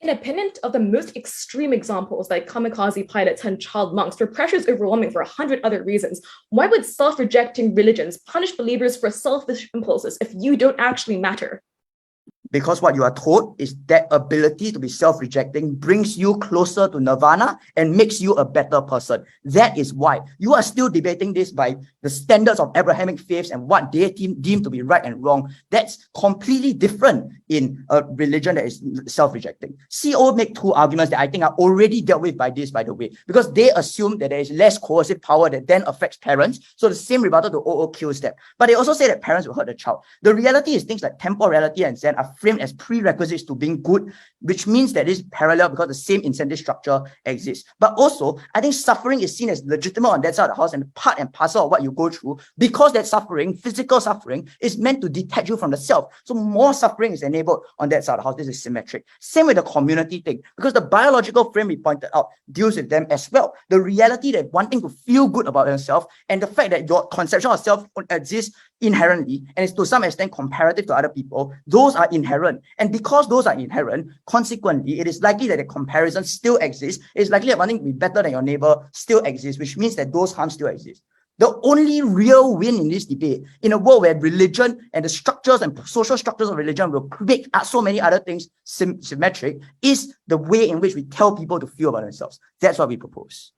Independent of the most extreme examples like kamikaze pilots and child monks, where pressure is overwhelming for 100 other reasons, why would self-rejecting religions punish believers for selfish impulses if you don't actually matter? Because what you are told is that ability to be self-rejecting brings you closer to nirvana and makes you a better person. That is why you are still debating this by the standards of Abrahamic faiths and what they deem to be right and wrong. That's completely different in a religion that is self-rejecting. CO make two arguments that I think are already dealt with by this, by the way, because they assume that there is less coercive power that then affects parents. So the same rebuttal to OO kills them. But they also say that parents will hurt the child. The reality is things like temporality and Zen are framed as prerequisites to being good which means that it's parallel because the same incentive structure exists. But also, I think suffering is seen as legitimate on that side of the house and part and parcel of what you go through, because that suffering, physical suffering, is meant to detach you from the self. So more suffering is enabled on that side of the house. This is symmetric. Same with the community thing, because the biological frame we pointed out deals with them as well. The reality that wanting to feel good about yourself and the fact that your conception of self exists inherently and is to some extent comparative to other people, those are inherent. And because those are inherent, consequently, it is likely that a comparison still exists. It's likely that wanting to be better than your neighbor still exists, which means that those harms still exist. The only real win in this debate, in a world where religion and the structures and social structures of religion will make so many other things symmetric, is the way in which we tell people to feel about themselves. That's what we propose.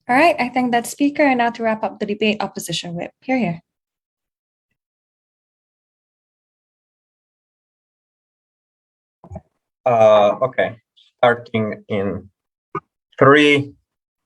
All right, I thank that speaker. And now to wrap up the debate, opposition whip. Here. Okay, starting in 3,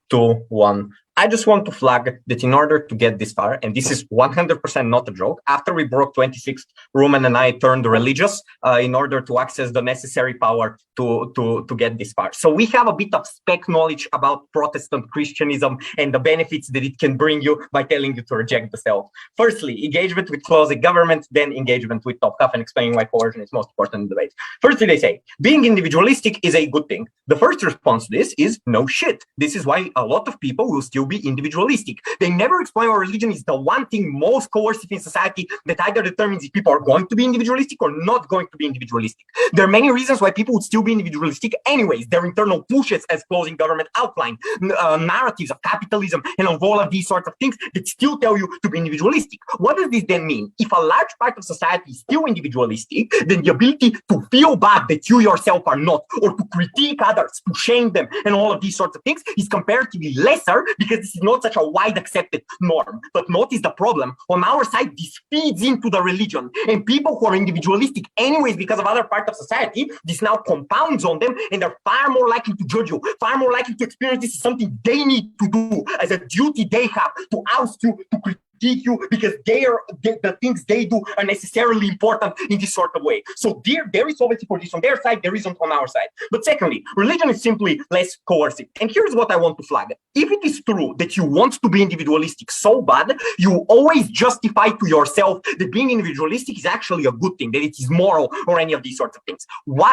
2, 1. I just want to flag that in order to get this far, and this is 100% not a joke, after we broke 26th Roman and I turned religious in order to access the necessary power to get this far. So we have a bit of spec knowledge about Protestant Christianism and the benefits that it can bring you by telling you to reject the self. Firstly, engagement with closed government, then engagement with top half, and explaining why coercion is most important in debate. Firstly, they say, being individualistic is a good thing. The first response to this is, no shit. This is why a lot of people will still be individualistic. They never explain why religion is the one thing most coercive in society that either determines if people are going to be individualistic or not going to be individualistic. There are many reasons why people would still be individualistic anyways. Their internal pushes, as closing government outline, narratives of capitalism and of all of these sorts of things that still tell you to be individualistic. What does this then mean? If a large part of society is still individualistic, then the ability to feel bad that you yourself are not, or to critique others, to shame them, and all of these sorts of things is comparatively lesser, because this is not such a wide accepted norm. But notice the problem. On our side, this feeds into the religion, and people who are individualistic anyways because of other part of society, this now compounds on them, and they're far more likely to judge you, far more likely to experience this as something they need to do, as a duty they have to oust you, to critique you, because the things they do are necessarily important in this sort of way. So there is obviously for this on their side, there isn't on our side. But secondly, religion is simply less coercive. And here's what I want to flag. If it is true that you want to be individualistic so bad, you always justify to yourself that being individualistic is actually a good thing, that it is moral or any of these sorts of things.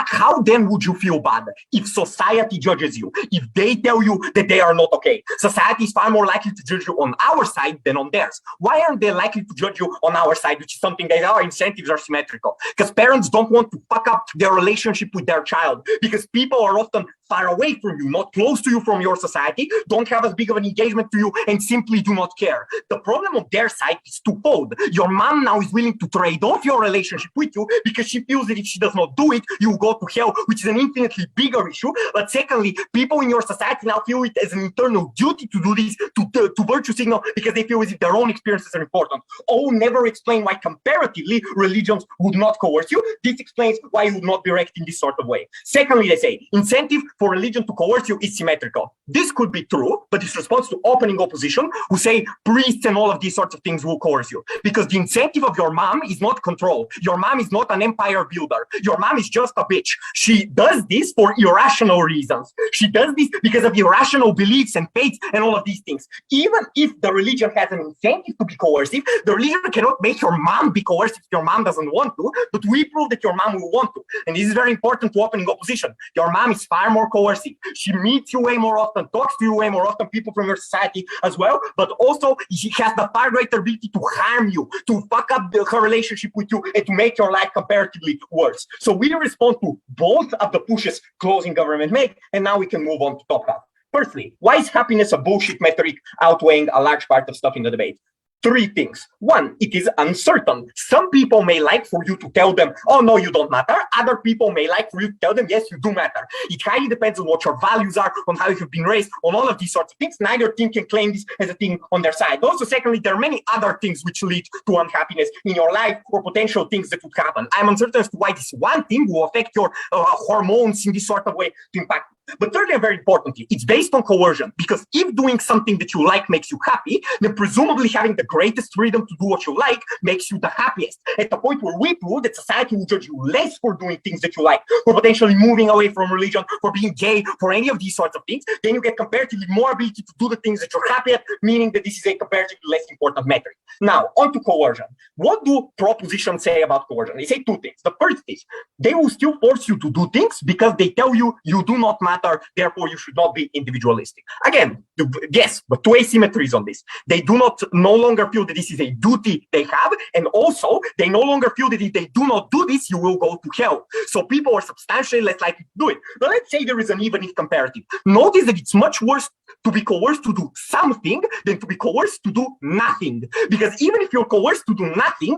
How then would you feel bad if society judges you, if they tell you that they are not okay? Society is far more likely to judge you on our side than on theirs. Why aren't they likely to judge you on our side, which is something that our incentives are symmetrical? Because parents don't want to fuck up their relationship with their child, because people are often far away from you, not close to you from your society, don't have as big of an engagement to you, and simply do not care. The problem on their side is twofold. Your mom now is willing to trade off your relationship with you because she feels that if she does not do it, you will go to hell, which is an infinitely bigger issue. But secondly, people in your society now feel it as an internal duty to do this, to virtue signal, because they feel as if their own experiences are important. Oh, never explain why comparatively religions would not coerce you. This explains why you would not be wrecked in this sort of way. Secondly, they say, incentive for religion to coerce you is symmetrical. This could be true, but it's response to opening opposition who say priests and all of these sorts of things will coerce you. Because the incentive of your mom is not control. Your mom is not an empire builder. Your mom is just a bitch. She does this for irrational reasons. She does this because of irrational beliefs and faiths and all of these things. Even if the religion has an incentive to be coercive, the religion cannot make your mom be coercive if your mom doesn't want to, but we prove that your mom will want to. And this is very important to opening opposition. Your mom is far more coercive. She meets you way more often, talks to you way more often, people from your society as well, but also she has the far greater ability to harm you, to fuck up her relationship with you, and to make your life comparatively worse. So we respond to both of the pushes closing government make, and now we can move on to top half. Firstly, why is happiness a bullshit metric outweighing a large part of stuff in the debate? 3 things. 1, it is uncertain. Some people may like for you to tell them, oh no, you don't matter. Other people may like for you to tell them, yes, you do matter. It highly depends on what your values are, on how you've been raised, on all of these sorts of things. Neither team can claim this as a thing on their side. Also, secondly, there are many other things which lead to unhappiness in your life, or potential things that would happen. I'm uncertain as to why this one thing will affect your hormones in this sort of way to impact But thirdly, and very importantly, it's based on coercion, because if doing something that you like makes you happy, then presumably having the greatest freedom to do what you like makes you the happiest. At the point where we prove that society will judge you less for doing things that you like, for potentially moving away from religion, for being gay, for any of these sorts of things, then you get comparatively more ability to do the things that you're happy at, meaning that this is a comparatively less important metric. Now, on to coercion. What do propositions say about coercion? They say two things. The first is, they will still force you to do things because they tell you you do not matter, therefore you should not be individualistic. Again, yes, but two asymmetries on this. They do not no longer feel that this is a duty they have, and also they no longer feel that if they do not do this, you will go to hell. So people are substantially less likely to do it. But let's say there is an even if comparative. Notice that it's much worse to be coerced to do something than to be coerced to do nothing. Because even if you're coerced to do nothing,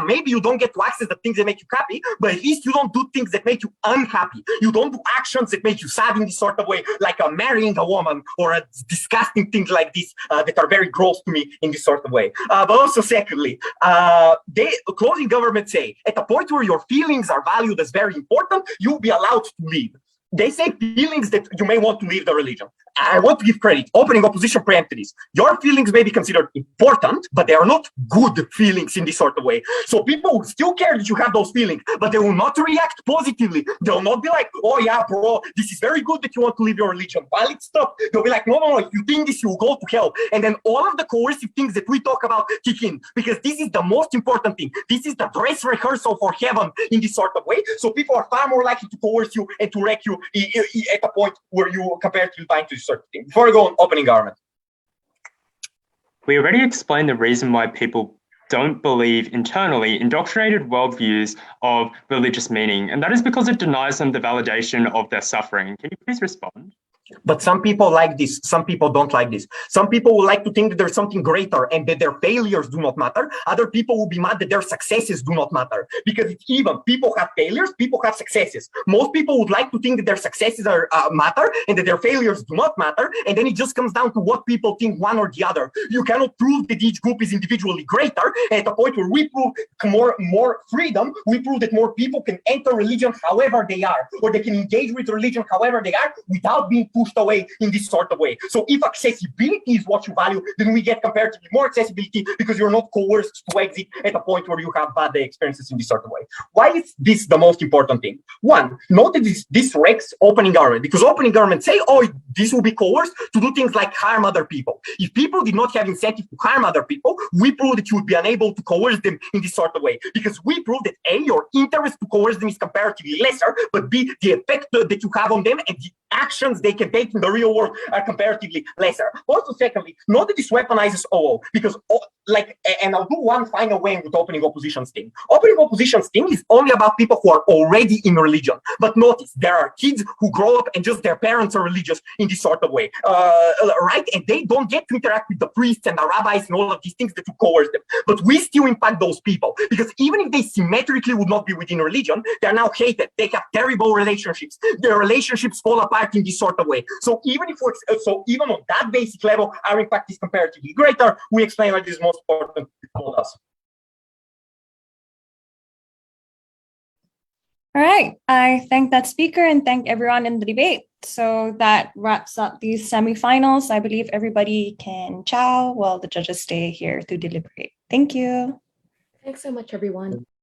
maybe you don't get to access the things that make you happy, but at least you don't do things that make you unhappy. You don't do actions that make you sad in this sort of way, like marrying a woman or disgusting things like this that are very gross to me in this sort of way. But also secondly, closing governments say, at the point where your feelings are valued as very important, you'll be allowed to leave. They say feelings that you may want to leave the religion. I want to give credit. Opening opposition preempted this. Your feelings may be considered important, but they are not good feelings in this sort of way. So people will still care that you have those feelings, but they will not react positively. They'll not be like, oh yeah, bro, this is very good that you want to leave your religion. While it's tough, they'll be like, no, if you think this, you will go to hell. And then all of the coercive things that we talk about kick in, because this is the most important thing. This is the dress rehearsal for heaven in this sort of way. So people are far more likely to coerce you and to wreck you at a point where you comparatively bind to this sort of thing. Before I go on opening government. We already explained the reason why people don't believe internally indoctrinated worldviews of religious meaning, and that is because it denies them the validation of their suffering. Can you please respond? But some people like this, some people don't like this. Some people would like to think that there's something greater and that their failures do not matter. Other people will be mad that their successes do not matter, because it's even. People have failures, people have successes. Most people would like to think that their successes are matter and that their failures do not matter, and then it just comes down to what people think one or the other. You cannot prove that each group is individually greater. At the point where we prove more freedom, we prove that more people can enter religion however they are, or they can engage with religion however they are without being pushed away in this sort of way. So if accessibility is what you value, then we get comparatively more accessibility because you're not coerced to exit at a point where you have bad experiences in this sort of way. Why is this the most important thing? One, note that this wrecks opening government, because opening government say, oh, this will be coerced to do things like harm other people. If people did not have incentive to harm other people, we prove that you would be unable to coerce them in this sort of way, because we prove that A, your interest to coerce them is comparatively lesser, but B, the effect that you have on them and the actions they can take in the real world are comparatively lesser. Also, secondly, not that this weaponizes OO, because and I'll do one final way with opening opposition's thing. Opening opposition's thing is only about people who are already in religion. But notice, there are kids who grow up and just their parents are religious in this sort of way, right? And they don't get to interact with the priests and the rabbis and all of these things that you coerce them. But we still impact those people, because even if they symmetrically would not be within religion, they're now hated. They have terrible relationships. Their relationships fall apart in this sort of way. So even on that basic level, our impact is comparatively greater. We explain why this is most important for us. All right, I thank that speaker and thank everyone in the debate. So that wraps up these semifinals. I believe everybody can ciao while the judges stay here to deliberate. Thank you. Thanks so much, everyone.